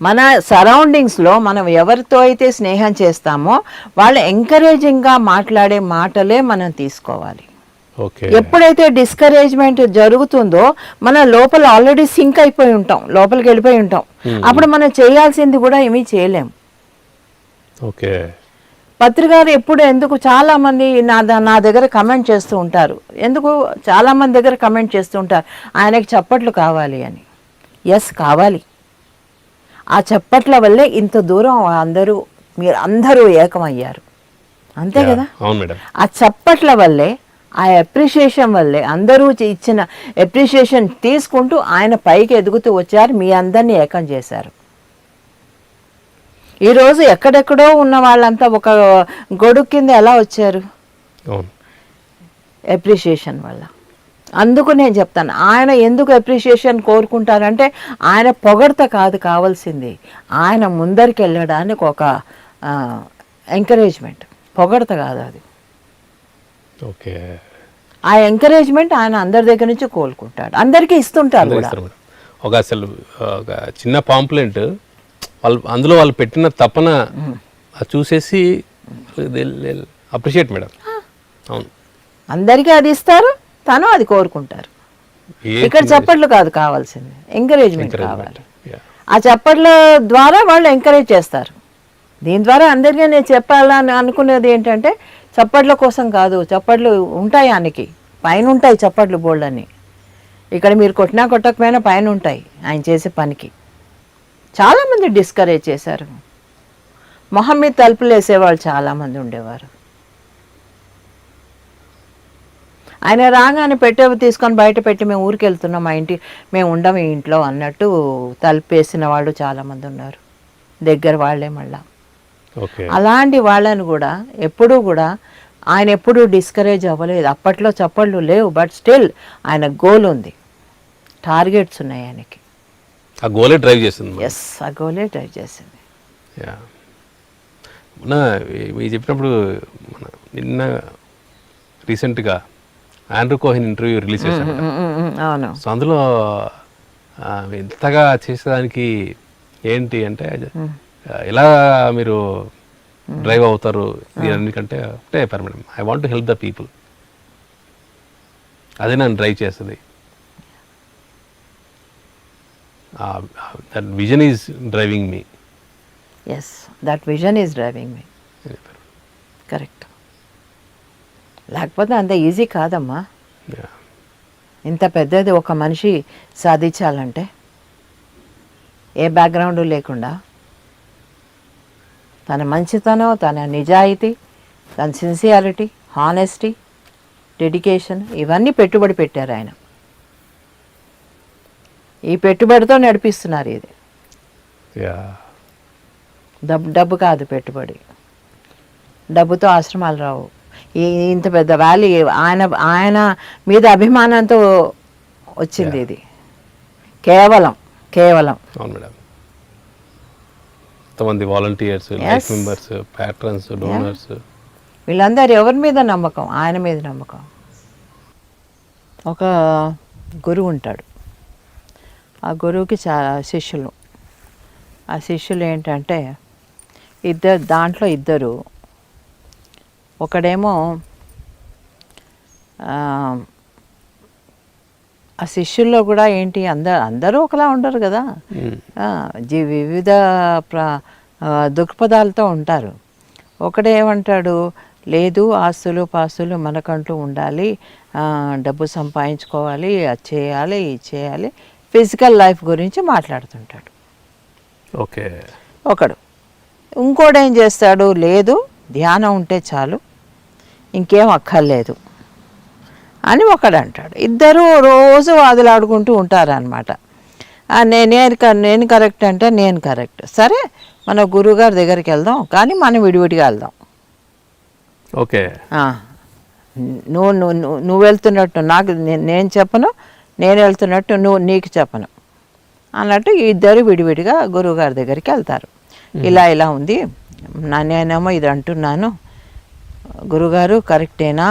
మన సరౌండింగ్స్లో మనం ఎవరితో అయితే స్నేహం చేస్తామో వాళ్ళు ఎంకరేజింగ్గా మాట్లాడే మాటలే మనం తీసుకోవాలి. ఎప్పుడైతే డిస్కరేజ్మెంట్ జరుగుతుందో మన లోపల ఆల్రెడీ సింక్ అయిపోయి ఉంటాం, లోపలికి వెళ్ళిపోయి ఉంటాం, అప్పుడు మనం చేయాల్సింది కూడా ఏమీ చేయలేం. పత్రికారు ఎప్పుడు ఎందుకు చాలా మంది నా దగ్గర కమెంట్ చేస్తూ ఉంటారు, ఎందుకు చాలా మంది దగ్గర కమెంట్ చేస్తూ ఉంటారు, ఆయనకి చప్పట్లు కావాలి అని. ఎస్ కావాలి, ఆ చప్పట్ల వల్లే ఇంత దూరం మీరు అందరూ ఏకమయ్యారు, అంతే కదా. ఆ చప్పట్ల వల్లే, ఆ అప్రిషియేషన్ వల్లే, అందరూ ఇచ్చిన అప్రిషియేషన్ తీసుకుంటూ ఆయన పైకి ఎదుగుతూ వచ్చారు, మీ అందరినీ ఏకం చేశారు. ఈరోజు ఎక్కడెక్కడో ఉన్న వాళ్ళంతా ఒక గొడుగు కింద ఎలా వచ్చారు? అప్రిషియేషన్ వల్ల. అందుకు నేను చెప్తాను, ఆయన ఎందుకు అప్రిషియేషన్ కోరుకుంటారంటే ఆయన పొగడత కాదు కావాల్సింది, ఆయన ముందరికి వెళ్ళడానికి ఒక ఎంకరేజ్మెంట్, పొగడత కాదు అది. ఆ ఎంకరేజ్మెంట్ ఆయన అందరి దగ్గర నుంచి కోలుకుంటాడు, అందరికీ ఇస్తుంటారు కూడా. ఒక అసలు ఒక చిన్న పాంప్లెంట్ అందులో వాళ్ళు పెట్టిన తపన చూసేసి అప్రిషియేట్ మేడం. అవును, అందరికీ అది ఇస్తారు, తను అది కోరుకుంటారు. ఇక్కడ చప్పట్లు కాదు కావాల్సింది, ఎంకరేజ్మెంట్ కావాలి. ఆ చప్పట్ల ద్వారా వాళ్ళు ఎంకరేజ్ చేస్తారు. దీని ద్వారా అందరికీ నేను చెప్పాలని అనుకునేది ఏంటంటే చప్పట్ల కోసం కాదు, చప్పట్లు ఉంటాయి ఆయనకి, పైన ఉంటాయి చప్పట్లు బోల్డని. ఇక్కడ మీరు కొట్టినా కొట్టకపోయినా పైన ఉంటాయి ఆయన చేసే పనికి. చాలామంది డిస్కరేజ్ చేశారు, మొహం మీద తలుపులు వేసేవాళ్ళు చాలామంది ఉండేవారు. ఆయన రాగానే పెట్టేవి తీసుకొని బయట పెట్టి మేము ఊరికి వెళ్తున్నాం, మా ఇంటి మేము ఉండం ఈ ఇంట్లో అన్నట్టు తలుపు వేసిన వాళ్ళు చాలామంది ఉన్నారు, దగ్గర వాళ్ళే. మళ్ళా అలాంటి వాళ్ళని కూడా ఎప్పుడూ కూడా ఆయన ఎప్పుడూ డిస్కరేజ్ అవ్వలేదు. అప్పట్లో చప్పళ్ళు లేవు, బట్ స్టిల్ ఆయన గోల్ ఉంది, టార్గెట్స్ ఉన్నాయి ఆయనకి. ఆ గోలే డ్రైవ్ చేసింది. ఎస్, ఆ గోలే డ్రైవ్ చేసింది. మీరు చెప్పినప్పుడు నిన్న రీసెంట్గా ఆండ్రూ కోహెన్ ఇంటర్వ్యూ రిలీజ్ చేశారు. అవును. సో అందులో ఎంతగా చేసేదానికి ఏంటి అంటే ఎలా మీరు డ్రైవ్ అవుతారు దీనికంటే ఒకటే చెప్పారు madam, I want to help the people, అదే నన్ను డ్రైవ్ చేస్తుంది. That vision is driving me. Yes, that vision is driving me. Correct. లేకపోతే అంత ఈజీ కాదమ్మా, ఇంత పెద్దది ఒక మనిషి సాధించాలంటే, ఏ బ్యాక్గ్రౌండ్ లేకుండా తన మంచితనం, తన నిజాయితీ, తన సిన్సియారిటీ, హానెస్టీ, డెడికేషన్ ఇవన్నీ పెట్టుబడి పెట్టారు ఆయన. ఈ పెట్టుబడితో నడిపిస్తున్నారు ఇది. డబ్బు కాదు పెట్టుబడి, డబ్బుతో ఆశ్రమాలు రావు. ఇంత పెద్ద వ్యాలీ ఆయన మీద అభిమానంతో వచ్చింది ఇది, కేవలం. అవును మేడం. కొంతమంది volunteers, life members, patterns, donors, వీళ్ళందరూ ఎవరి మీద నమ్మకం? ఆయన మీద నమ్మకం. ఒక గురువు ఉంటాడు, ఆ గురువుకి శిష్యులు. ఆ శిష్యులు ఏంటంటే దాంట్లో ఇద్దరు, ఒకడేమో ఆ శిష్యుల్లో కూడా ఏంటి అందరూ ఒకలా ఉండరు కదా, వివిధ దృక్పథాలతో ఉంటారు. ఒకడేమంటాడు, లేదు ఆస్తులు పాస్తులు మనకంటూ ఉండాలి, డబ్బు సంపాదించుకోవాలి, అది చేయాలి ఇది చేయాలి, ఫిజికల్ లైఫ్ గురించి మాట్లాడుతుంటాడు. ఓకే. ఒకడు. ఇంకోడు ఏం చేస్తాడు, లేదు ధ్యానం ఉంటే చాలు ఇంకేం అక్కర్లేదు అని ఒకడు అంటాడు. ఇద్దరు రోజు వాదులాడుకుంటూ ఉంటారనమాట. నేను కరెక్ట్ అంటే నేను కరెక్ట్, సరే మన గురువుగారి దగ్గరికి వెళ్దాం కానీ మనం విడివిడిగా వెళ్దాం. ఓకే, నువ్వు వెళ్తున్నట్టు నాకు నేను చెప్పను, నేను వెళ్తున్నట్టు నీకు చెప్పను అన్నట్టు ఇద్దరు విడివిడిగా గురువుగారి దగ్గరికి వెళ్తారు. ఇలా ఉంది, నేనేమో ఇది అంటున్నాను, గురుగారు కరెక్టేనా,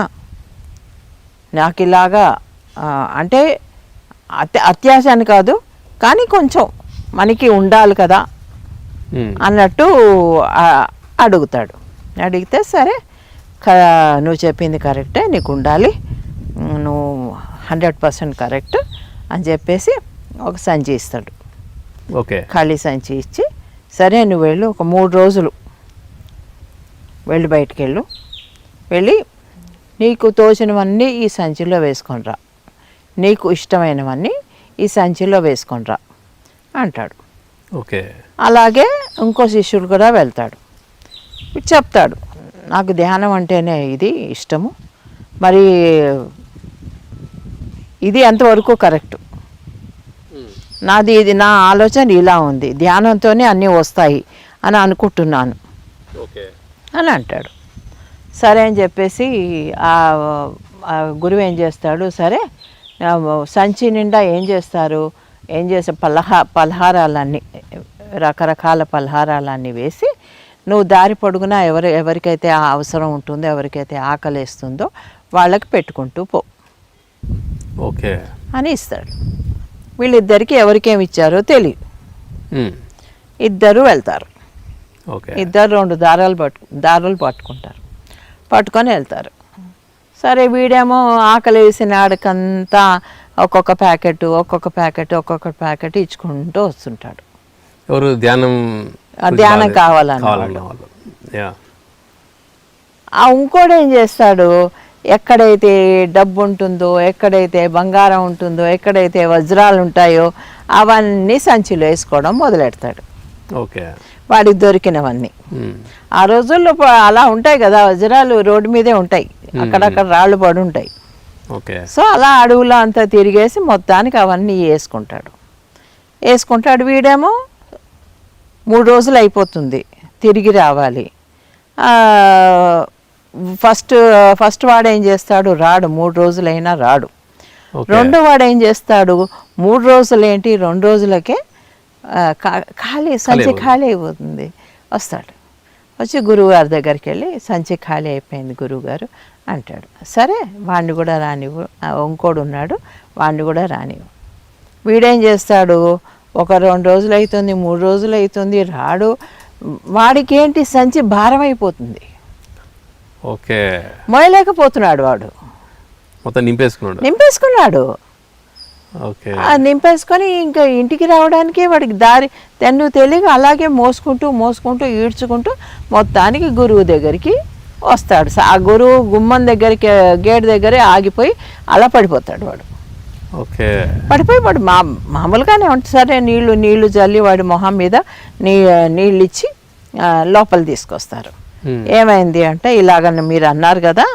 నాకు ఇలాగా అంటే అత్యాశ అని కాదు కానీ కొంచెం మనకి ఉండాలి కదా అన్నట్టు అడుగుతాడు. అడిగితే సరే నువ్వు చెప్పింది కరెక్టే, నీకు ఉండాలి, నువ్వు 100% కరెక్ట్ అని చెప్పేసి ఒక సంచి ఇస్తాడు. ఓకే, ఖాళీ సంచి ఇచ్చి, సరే నువ్వు వెళ్ళు, ఒక 3 రోజులు వెళ్ళి బయటికి వెళ్ళి నీకు తోచినవన్నీ ఈ సంచిలో వేసుకొని రా, నీకు ఇష్టమైనవన్నీ ఈ సంచిలో వేసుకొని రా అంటాడు. ఓకే, అలాగే ఇంకో శిష్యుడు కూడా వెళ్తాడు, చెప్తాడు నాకు ధ్యానం అంటేనే ఇది ఇష్టము, మరి ఇది ఎంతవరకు కరెక్టు, ఇది నా ఆలోచన ఇలా ఉంది, ధ్యానంతోనే అన్నీ వస్తాయి అని అనుకుంటున్నాను అని అంటాడు. సరే అని చెప్పేసి ఆ గురువు ఏం చేస్తాడు, సరే సంచి నిండా ఏం చేస్తారు పలహారాలన్నీ, రకరకాల పలహారాలన్నీ వేసి నువ్వు దారి పొడుగునా ఎవరికైతే అవసరం ఉంటుందో, ఎవరికైతే ఆకలిస్తుందో వాళ్ళకి పెట్టుకుంటూ పో ఓకే అని ఇస్తాడు. వీళ్ళిద్దరికి ఎవరికేమి ఇచ్చారో తెలియదు. ఇద్దరు వెళ్తారు. ఇద్దరు 2 దారాలు పట్టుకొని వెళ్తారు. సరే వీడేమో ఆకలి వేసిన ఆడకంతా ఒక్కొక్క ప్యాకెట్ ఇచ్చుకుంటూ వస్తుంటాడు. ఎవరు ధ్యానం కావాలన్న ఇంకోటి ఏం చేస్తాడు, ఎక్కడైతే డబ్బు ఉంటుందో, ఎక్కడైతే బంగారం ఉంటుందో, ఎక్కడైతే వజ్రాలు ఉంటాయో అవన్నీ సంచిలో వేసుకోవడం మొదలెడతాడు. ఓకే, వాడికి దొరికినవన్నీ. ఆ రోజుల్లో అలా ఉంటాయి కదా, వజ్రాలు రోడ్డు మీదే ఉంటాయి, అక్కడక్కడ రాళ్ళు పడి ఉంటాయి. సో అలా అడవులో అంతా తిరిగేసి మొత్తానికి అవన్నీ వేసుకుంటాడు. వీడేమో 3 రోజులు అయిపోతుంది, తిరిగి రావాలి. ఫస్ట్ వాడు ఏం చేస్తాడు, రాడు, 3 రోజులైనా రాడు. రెండో వాడు ఏం చేస్తాడు, 3 రోజులేంటి 2 రోజులకే సంచి ఖాళీ అయిపోతుంది. వస్తాడు, వచ్చి గురువుగారి దగ్గరికి వెళ్ళి సంచి ఖాళీ అయిపోయింది గురువుగారు అంటాడు. సరే వాడిని కూడా రానివ్వు, ఇంకోడు ఉన్నాడు వాడిని కూడా రానివ్వు. వీడేం చేస్తాడు, ఒక 2 రోజులు అవుతుంది, 3 రోజులు అవుతుంది, రాడు. వాడికి ఏంటి, సంచి భారం అయిపోతుంది, ఓకే, మోయలేకపోతున్నాడు. వాడు మొత్తం నింపేసుకున్నాడు. నింపేసుకొని ఇంకా ఇంటికి రావడానికి వాడికి దారి తెలియక అలాగే మోసుకుంటూ ఈడ్చుకుంటూ మొత్తానికి గురువు దగ్గరికి వస్తాడు. ఆ గురువు గుమ్మం దగ్గరికి, గేట్ దగ్గరే ఆగిపోయి అలా పడిపోతాడు. వాడు వాడు మామూలుగానే ఉంటుంది. సరే నీళ్లు జల్లి వాడి మొహం మీద నీళ్ళు ఇచ్చి లోపల తీసుకొస్తారు. ఏమైంది అంటే, ఇలాగ మీరు అన్నారు కదా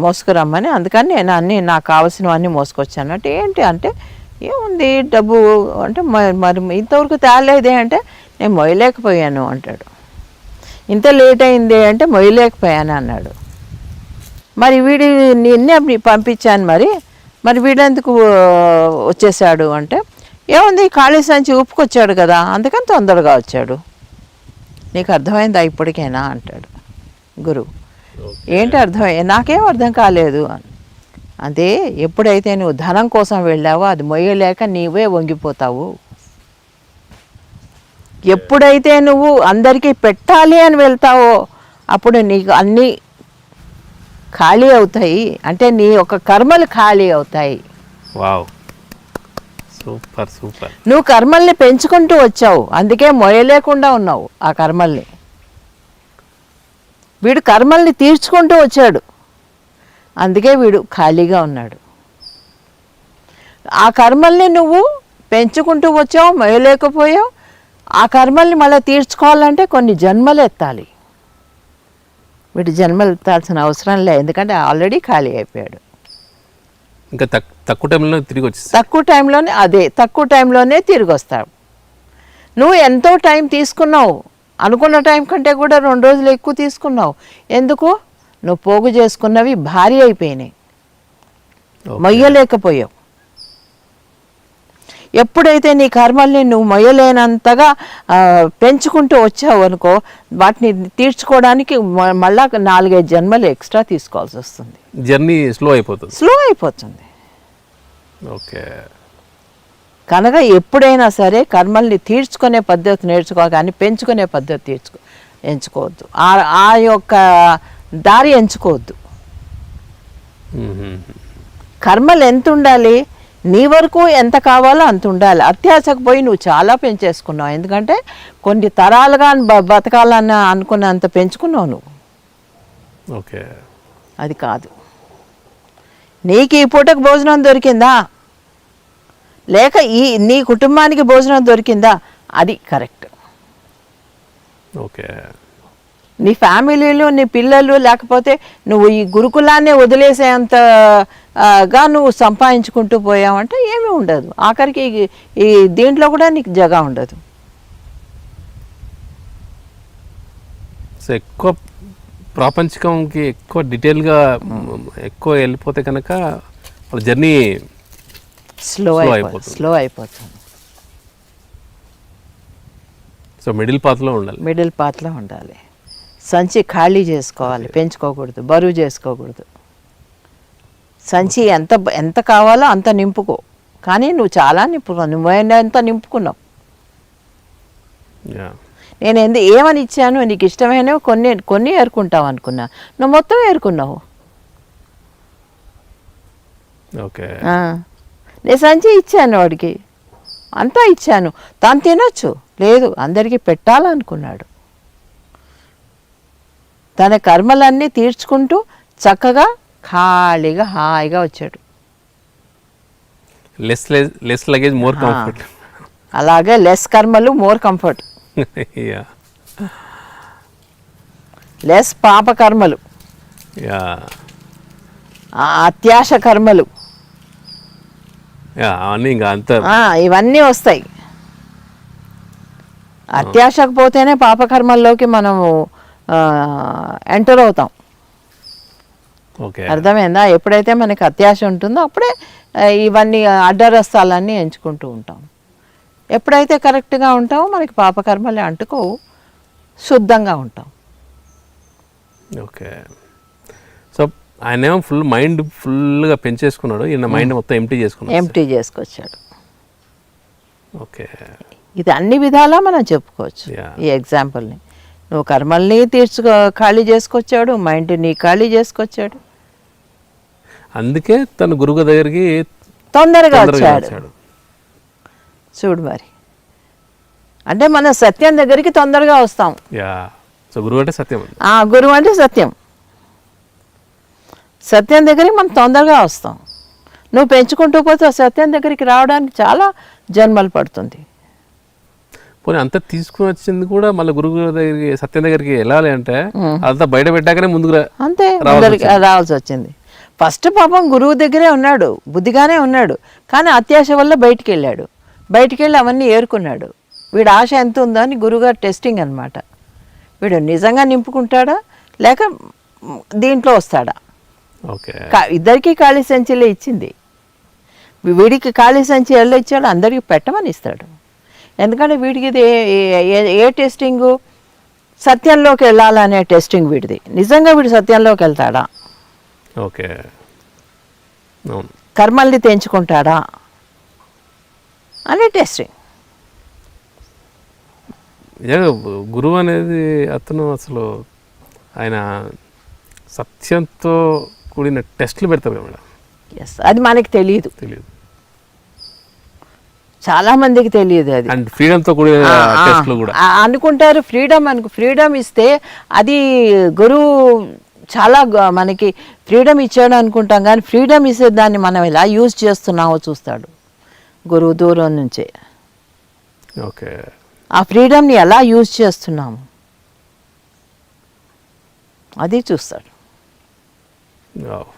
మోసుకురమ్మని, అందుకని నేను అన్నీ నాకు కావాల్సినవన్నీ మోసుకొచ్చాను అంటే, ఏంటి అంటే, ఏముంది డబ్బు అంటే, మరి ఇంతవరకు తేలేదే అంటే, నేను మొయ్యలేకపోయాను అంటాడు. ఇంత లేట్ అయింది అంటే, మొయ్యలేకపోయాను అన్నాడు. మరి నిన్నే పంపించాను, మరి వీడెందుకు వచ్చేసాడు అంటే, ఏముంది ఖాళీ సంచి ఊపుకొచ్చాడు కదా అందుకని తొందరగా వచ్చాడు, నీకు అర్థమైందా ఇప్పటికైనా అంటాడు గురువు. ఏంటి అర్థమయ్యా, నాకేం అర్థం కాలేదు. అదే ఎప్పుడైతే నువ్వు ధనం కోసం వెళ్ళావో అది మొయ్యలేక నీవే వంగిపోతావు. ఎప్పుడైతే నువ్వు అందరికీ పెట్టాలి అని వెళ్తావో అప్పుడు నీకు అన్నీ ఖాళీ అవుతాయి, అంటే నీ ఒక కర్మలు ఖాళీ అవుతాయి. నువ్వు కర్మల్ని పెంచుకుంటూ వచ్చావు, అందుకే మొయ్యలేకుండా ఉన్నావు ఆ కర్మల్ని. వీడు కర్మల్ని తీర్చుకుంటూ వచ్చాడు, అందుకే వీడు ఖాళీగా ఉన్నాడు. ఆ కర్మల్ని నువ్వు పెంచుకుంటూ వచ్చావు, మొయ్యలేకపోయావు, ఆ కర్మల్ని మళ్ళీ తీర్చుకోవాలంటే కొన్ని జన్మలు ఎత్తాలి. వీటి జన్మలు ఎత్తాల్సిన అవసరం లేదు, ఎందుకంటే ఆల్రెడీ ఖాళీ అయిపోయాడు. ఇంకా తక్కువ టైంలో తిరిగి వచ్చేసి తక్కువ టైంలోనే తిరిగి వస్తాడు. నువ్వు ఎంతో టైం తీసుకున్నావు, అనుకున్న టైం కంటే కూడా 2 రోజులు ఎక్కువ తీసుకున్నావు. ఎందుకు? నువ్వు పోగు చేసుకున్నవి భారీ అయిపోయినాయి, మొయ్యలేకపోయావు. ఎప్పుడైతే నీ కర్మల్ని నువ్వు మొయ్యలేనంతగా పెంచుకుంటూ వచ్చావు అనుకో, వాటిని తీర్చుకోవడానికి మళ్ళా 4-5 జన్మలు ఎక్స్ట్రా తీసుకోవాల్సి వస్తుంది. జర్నీ స్లో అయిపోతుంది. ఓకే. కనుక ఎప్పుడైనా సరే కర్మల్ని తీర్చుకునే పద్ధతి నేర్చుకో, కానీ పెంచుకునే పద్ధతి ఎంచుకోవద్దు. ఆ యొక్క దారి ఎంచుకోవద్దు. కర్మలు ఎంత ఉండాలి, నీ వరకు ఎంత కావాలో అంత ఉండాలి. అత్యాశకు పోయి నువ్వు చాలా పెంచేసుకున్నావు, ఎందుకంటే కొన్ని తరాలుగా బతకాలని అనుకున్నంత పెంచుకున్నావు నువ్వు. ఓకే. అది కాదు. నీకు ఈ పూటకు భోజనం దొరికిందా, లేక నీ కుటుంబానికి భోజనం దొరికిందా, అది కరెక్ట్. ఓకే. నీ ఫ్యామిలీలు, నీ పిల్లలు, లేకపోతే నువ్వు ఈ గురుకులాన్ని వదిలేసేంతగా నువ్వు సంపాదించుకుంటూ పోయావంటే ఏమీ ఉండదు. ఆఖరికి ఈ దీంట్లో కూడా నీకు జగా ఉండదు. సో ఎక్కువ ప్రాపంచికంకి ఎక్కువ డీటెయిల్గా ఎక్కువ వెళ్ళిపోతే కనుక వాళ్ళ జర్నీ స్లో అయిపోతుంది. సో మిడిల్ పాత్లో ఉండాలి. సంచి ఖాళీ చేసుకోవాలి, పెంచుకోకూడదు, బరువు చేసుకోకూడదు. సంచి ఎంత కావాలో అంత నింపుకో, కానీ నువ్వు చాలా నువ్వెంత నింపుకున్నావు. నేను ఏమని ఇచ్చాను, నీకు ఇష్టమైనవి కొన్ని ఏరుకుంటావు అనుకున్నా, నువ్వు మొత్తం ఏరుకున్నావు. ఓకే. నేను సంచి ఇచ్చాను, వాడికి అంతా ఇచ్చాను, తాను తినొచ్చు, లేదు అందరికీ పెట్టాలనుకున్నాడు. తన కర్మలన్నీ తీర్చుకుంటూ చక్కగా ఖాళీగా హాయిగా వచ్చాడు. Less luggage more comfort. అలాగే లెస్ కర్మలు మోర్ కంఫర్ట్. లెస్ పాప కర్మలు, అత్యాశ కర్మలు, ఇవన్నీ వస్తాయి. అత్యాశకు పోతేనే పాపకర్మల్లోకి మనము ఎంటర్ అవుతాం. అర్థమైందా? ఎప్పుడైతే మనకి అత్యాశ ఉంటుందో అప్పుడే ఇవన్నీ అడ్డరస్తాలన్నీ ఎంచుకుంటూ ఉంటాం. ఎప్పుడైతే కరెక్ట్గా ఉంటామో మనకి పాపకర్మలే అంటుకోవు, శుద్ధంగా ఉంటాం. ఓకే. సో ఆయన మైండ్ ఫుల్గా పెంచేసుకున్నాడు, ఈయన మైండ్ మొత్తం ఎంటీ చేసుకొచ్చాడు. ఓకే. ఇది అన్ని విధాలా మనం చెప్పుకోవచ్చు ఈ ఎగ్జాంపుల్ని. నువ్వు కర్మల్ని ఖాళీ చేసుకొచ్చాడు, మైండ్ని ఖాళీ చేసుకొచ్చాడు. అందుకే తన గురువు దగ్గరికి తొందరగా వచ్చాడు. చూడు మరి, అంటే మనం సత్యం దగ్గరికి తొందరగా వస్తాం. గురువు అంటే సత్యం. గురువు అంటే సత్యం. సత్యం దగ్గరికి మనం తొందరగా వస్తాం. నువ్వు పెంచుకుంటూ పోతే సత్యం దగ్గరికి రావడానికి చాలా జన్మలు పడుతుంది. పోనీ అంతా తీసుకుని వచ్చింది కూడా మళ్ళీ గురువు దగ్గరికి సత్యం దగ్గరికి వెళ్ళాలి అంటే అంతా బయట పెట్టాకనే ముందుకు అంతే రావాల్సి వచ్చింది. ఫస్ట్ పాపం గురువు దగ్గరే ఉన్నాడు, బుద్ధిగానే ఉన్నాడు, కానీ అత్యాశ వల్ల బయటికి వెళ్ళాడు. బయటికి వెళ్ళి అవన్నీ ఏరుకున్నాడు. వీడు ఆశ ఎంత ఉందో అని గురువుగారు టెస్టింగ్ అనమాట. వీడు నిజంగా నింపుకుంటాడా లేక దీంట్లో వస్తాడా? ఇద్దరికి ఖాళీ సంచిలే ఇచ్చింది. వీడికి ఖాళీ సంచి ఎలా ఇచ్చాడు? అందరికీ పెట్టమని ఇస్తాడు. ఎందుకంటే వీడికి ఇది ఏ టెస్టింగు? సత్యంలోకి వెళ్ళాలనే టెస్టింగ్ వీడిది. నిజంగా వీడు సత్యంలోకి వెళ్తాడా, ఓకే, కర్మల్ని తెంచుకుంటాడా అనే టెస్టింగ్. గురువు అనేది అతను అసలు ఆయన సత్యంతో కూడిన టెస్ట్లు పెడతారు కదా మేడం. ఎస్, అది మనకి తెలియదు, చాలా మందికి తెలియదు. అది ఫ్రీడమ్తో కూడిన టెస్ట్లు కూడా అనుకుంటారు. ఫ్రీడమ్ ఇస్తే అది గురువు చాలా మనకి ఫ్రీడమ్ ఇచ్చాడు అనుకుంటాం, కానీ ఫ్రీడమ్ ఇస్తే దాన్ని మనం ఎలా యూజ్ చేస్తున్నామో చూస్తాడు గురువు దూరం నుంచే. ఓకే, ఆ ఫ్రీడమ్ని ఎలా యూజ్ చేస్తున్నాము అది చూస్తాడు. వావ్.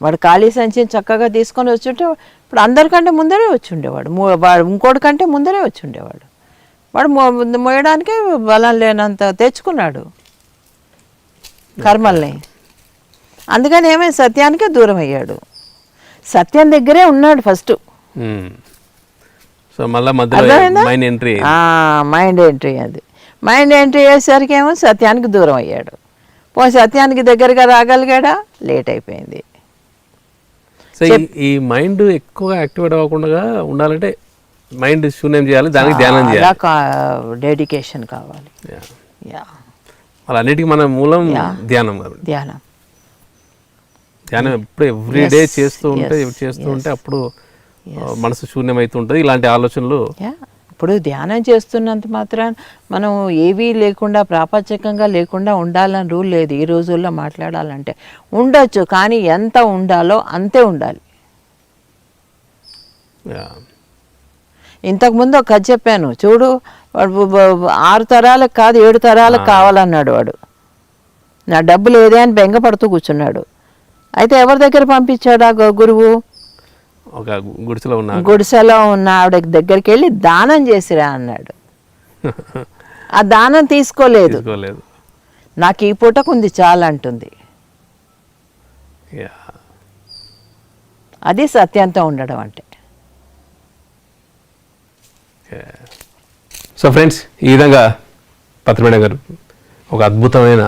వాడు ఖాళీ సంచిని చక్కగా తీసుకొని వచ్చుంటే ఇప్పుడు అందరికంటే ముందరే వచ్చి ఉండేవాడు. వాడు ఇంకోటి కంటే ముందరే వచ్చి ఉండేవాడు. వాడు మోయడానికే బలం లేనంత తెచ్చుకున్నాడు కర్మల్ని. అందుకని ఏమైంది, సత్యానికే దూరం అయ్యాడు. సత్యం దగ్గరే ఉన్నాడు ఫస్ట్. సో మళ్ళీ మధ్యలో మైండ్ ఎంట్రీ. మైండ్ ఎంట్రీ అది. మైండ్ ఎంట్రీ అయ్యేసరికి ఏమో సత్యానికి దూరం అయ్యాడు. సత్యానికి దగ్గరగా రాగలిగాడా, లేట్ అయిపోయింది. సో ఈ మైండ్ ఎక్కువగా యాక్టివేట్ అవ్వకుండా ఉండాలంటే మైండ్ శూన్యం చేయాలి, దానికి ధ్యానం చేయాలి, డెడికేషన్ కావాలి. అలా అన్నిటికీ మన మూలం ధ్యానం కాబట్టి ధ్యానం ఎప్పుడు ఎవ్రీడే చేస్తూ ఉంటే అప్పుడు మనసు శూన్యం అవుతుంటుంది. ఇలాంటి ఆలోచనలు ఇప్పుడు ధ్యానం చేస్తున్నంత మాత్రాన మనం ఏవీ లేకుండా ప్రాపంచికంగా లేకుండా ఉండాలని రూల్ లేదు. ఈ రోజుల్లో మాట్లాడాలంటే ఉండొచ్చు, కానీ ఎంత ఉండాలో అంతే ఉండాలి. ఇంతకుముందు ఒక కథ చెప్పాను చూడు, వాడు 6 తరాలకు కాదు 7 తరాలకు కావాలన్నాడు వాడు. నా డబ్బులు ఏదే అని బెంగపడుతూ కూర్చున్నాడు. అయితే ఎవరి దగ్గర పంపించాడు ఆ గురువు? ఒక గుడిసెలో ఉన్న ఆవిడ దగ్గరికి వెళ్ళి దానం చేసిరా అన్నాడు. ఆ దానం తీసుకోలేదు. నాకు ఈ పూటకుంది చాలా అంటుంది. అది సత్యంతో ఉండడం అంటే. సో ఫ్రెండ్స్, ఈ విధంగా పత్రిమేణ గారు ఒక అద్భుతమైన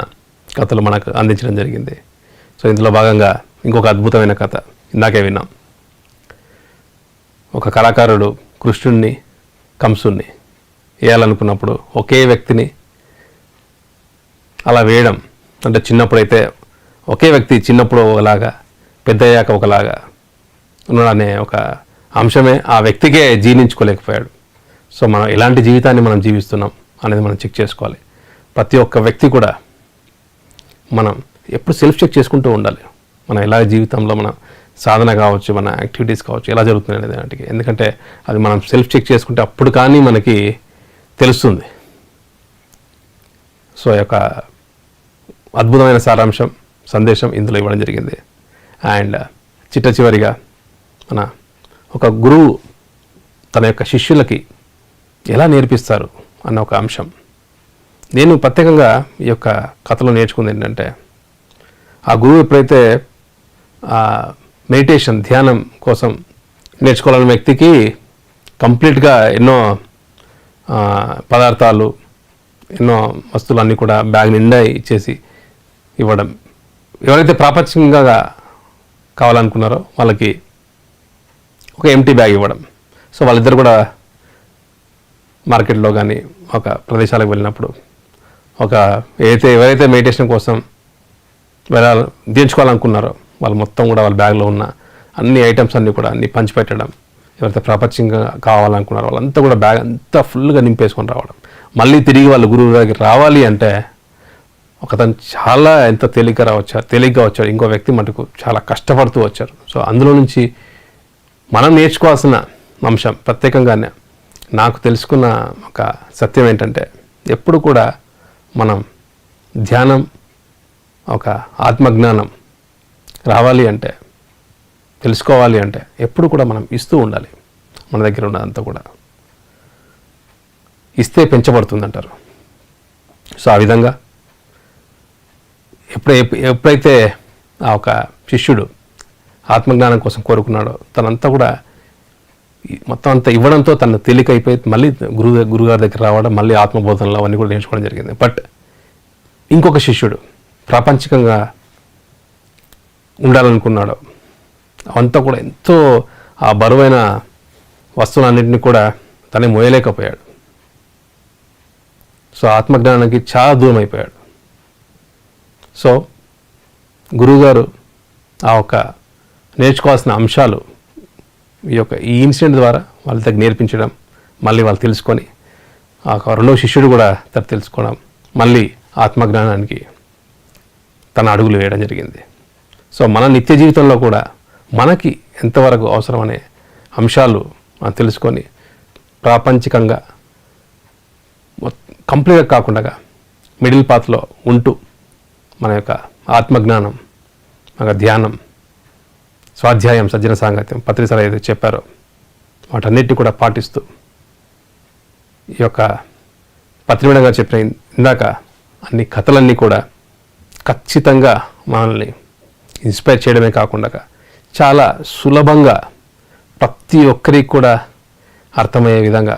కథలు మనకు అందించడం జరిగింది. సో ఇందులో భాగంగా ఇంకొక అద్భుతమైన కథ ఇందాకే విన్నాం. ఒక కళాకారుడు కృష్ణుణ్ణి కంసుణ్ణి వేయాలనుకున్నప్పుడు ఒకే వ్యక్తిని అలా వేయడం అంటే, చిన్నప్పుడైతే ఒకే వ్యక్తి చిన్నప్పుడు ఒకలాగా పెద్దయ్యాక ఒకలాగా ఉన్నాడనే ఒక అంశమే ఆ వ్యక్తికే జీర్ణించుకోలేకపోయాడు. సో మనం ఎలాంటి జీవితాన్ని మనం జీవిస్తున్నాం అనేది మనం చెక్ చేసుకోవాలి. ప్రతి ఒక్క వ్యక్తి కూడా మనం ఎప్పుడు సెల్ఫ్ చెక్ చేసుకుంటూ ఉండాలి. మనం ఎలా జీవితంలో మన సాధన కావచ్చు, మన యాక్టివిటీస్ కావచ్చు, ఎలా జరుగుతుంది అనేది వాటికి. ఎందుకంటే అది మనం సెల్ఫ్ చెక్ చేసుకుంటే అప్పుడు కానీ మనకి తెలుస్తుంది. సో ఈ యొక్క అద్భుతమైన సారాంశం సందేశం ఇందులో ఇవ్వడం జరిగింది. అండ్ చిట్ట చివరిగా మన ఒక గురువు తన యొక్క శిష్యులకి ఎలా నేర్పిస్తారు అన్న ఒక అంశం నేను ప్రత్యేకంగా ఈ యొక్క కథలో నేర్చుకుంది ఏంటంటే, ఆ గురువు ఎప్పుడైతే మెడిటేషన్ ధ్యానం కోసం నేర్చుకోవాలనే వ్యక్తికి కంప్లీట్గా ఎన్నో పదార్థాలు, ఎన్నో వస్తువులు అన్నీ కూడా బ్యాగ్ నిండా ఇచ్చేసి ఇవ్వడం, ఎవరైతే ప్రాపంచికంగా కావాలనుకున్నారో వాళ్ళకి ఒక ఎంటీ బ్యాగ్ ఇవ్వడం. సో వాళ్ళిద్దరు కూడా మార్కెట్లో కానీ ఒక ప్రదేశాలకు వెళ్ళినప్పుడు ఎవరైతే మెడిటేషన్ కోసం దించుకోవాలనుకున్నారో వాళ్ళు మొత్తం కూడా వాళ్ళ బ్యాగ్లో ఉన్న అన్ని ఐటమ్స్ అన్నీ కూడా అన్ని పంచిపెట్టడం, ఎవరైతే ప్రపంచంగా కావాలనుకున్నారో వాళ్ళంతా కూడా బ్యాగ్ అంతా ఫుల్గా నింపేసుకొని రావడం. మళ్ళీ తిరిగి వాళ్ళ గురువు దగ్గరికి రావాలి అంటే ఒకతను చాలా ఎంత తేలిగ్గా వచ్చారు, ఇంకో వ్యక్తి మటుకు చాలా కష్టపడుతూ వచ్చారు. సో అందులో నుంచి మనం నేర్చుకోవాల్సిన అంశం ప్రత్యేకంగానే నాకు తెలుసుకున్న ఒక సత్యం ఏంటంటే, ఎప్పుడు కూడా మనం ధ్యానం, ఒక ఆత్మజ్ఞానం రావాలి అంటే, తెలుసుకోవాలి అంటే ఎప్పుడు కూడా మనం ఇస్తూ ఉండాలి. మన దగ్గర ఉన్నదంతా కూడా ఇస్తే పెంచబడుతుంది అంటారు. సో ఆ విధంగా ఎప్పుడైతే ఆ ఒక శిష్యుడు ఆత్మజ్ఞానం కోసం కోరుకున్నాడో తనంతా కూడా మొత్తం అంతా ఇవ్వడంతో తను తేలికైపోయి మళ్ళీ గురుగారి దగ్గర రావడం, మళ్ళీ ఆత్మబోధనలు అవన్నీ కూడా నేర్చుకోవడం జరిగింది. బట్ ఇంకొక శిష్యుడు ప్రాపంచికంగా ఉండాలనుకున్నాడు, అవంతా కూడా ఎంతో ఆ బరువైన వస్తువులన్నింటినీ కూడా తనే మోయలేకపోయాడు. సో ఆత్మజ్ఞానానికి చాలా దూరం అయిపోయాడు. సో గురువుగారు ఆ ఒక నేర్చుకోవాల్సిన అంశాలు ఈ ఇన్సిడెంట్ ద్వారా వాళ్ళ దగ్గర నేర్పించడం, మళ్ళీ వాళ్ళు తెలుసుకొని ఆ రెండవ శిష్యుడు కూడా తెలుసుకోవడం, మళ్ళీ ఆత్మజ్ఞానానికి తన అడుగులు వేయడం జరిగింది. సో మన నిత్య జీవితంలో కూడా మనకి ఎంతవరకు అవసరం అనే అంశాలు మనం తెలుసుకొని ప్రాపంచికంగా కంప్లీట్గా కాకుండా మిడిల్ పాత్లో ఉంటూ మన యొక్క ఆత్మజ్ఞానం, మన ధ్యానం, స్వాధ్యాయం, సజ్జన సాంగత్యం, పత్రికలు ఏదైతే చెప్పారో వాటన్నిటిని కూడా పాటిస్తూ ఈ యొక్క పత్రిమేడ గారు చెప్పిన ఇందాక అన్ని కథలన్నీ కూడా ఖచ్చితంగా మనల్ని ఇన్స్పైర్ చేయడమే కాకుండా చాలా సులభంగా ప్రతి ఒక్కరికి కూడా అర్థమయ్యే విధంగా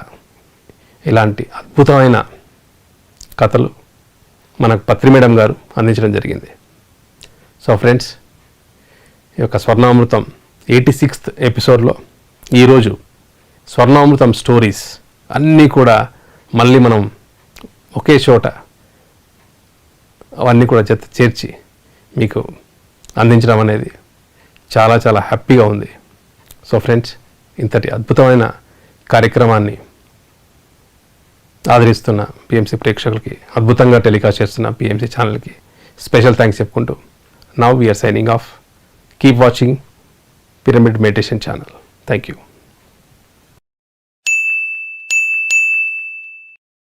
ఇలాంటి అద్భుతమైన కథలు మనకు పత్రి మేడం గారు అందించడం జరిగింది. సో ఫ్రెండ్స్, ఈ యొక్క స్వర్ణామృతం 86th ఎపిసోడ్లో ఈరోజు స్వర్ణామృతం స్టోరీస్ అన్నీ కూడా మళ్ళీ మనం ఒకే చోట అవన్నీ కూడా చేర్చి మీకు అందించడం అనేది చాలా చాలా హ్యాపీగా ఉంది. సో ఫ్రెండ్స్, ఇంతటి అద్భుతమైన కార్యక్రమాన్ని ఆదరిస్తున్న పిఎంసి ప్రేక్షకులకి, అద్భుతంగా టెలికాస్ట్ చేస్తున్న పిఎంసి ఛానల్కి స్పెషల్ థ్యాంక్స్ చెప్పుకుంటూ now we're signing off. Keep watching pyramid meditation channel. Thank you.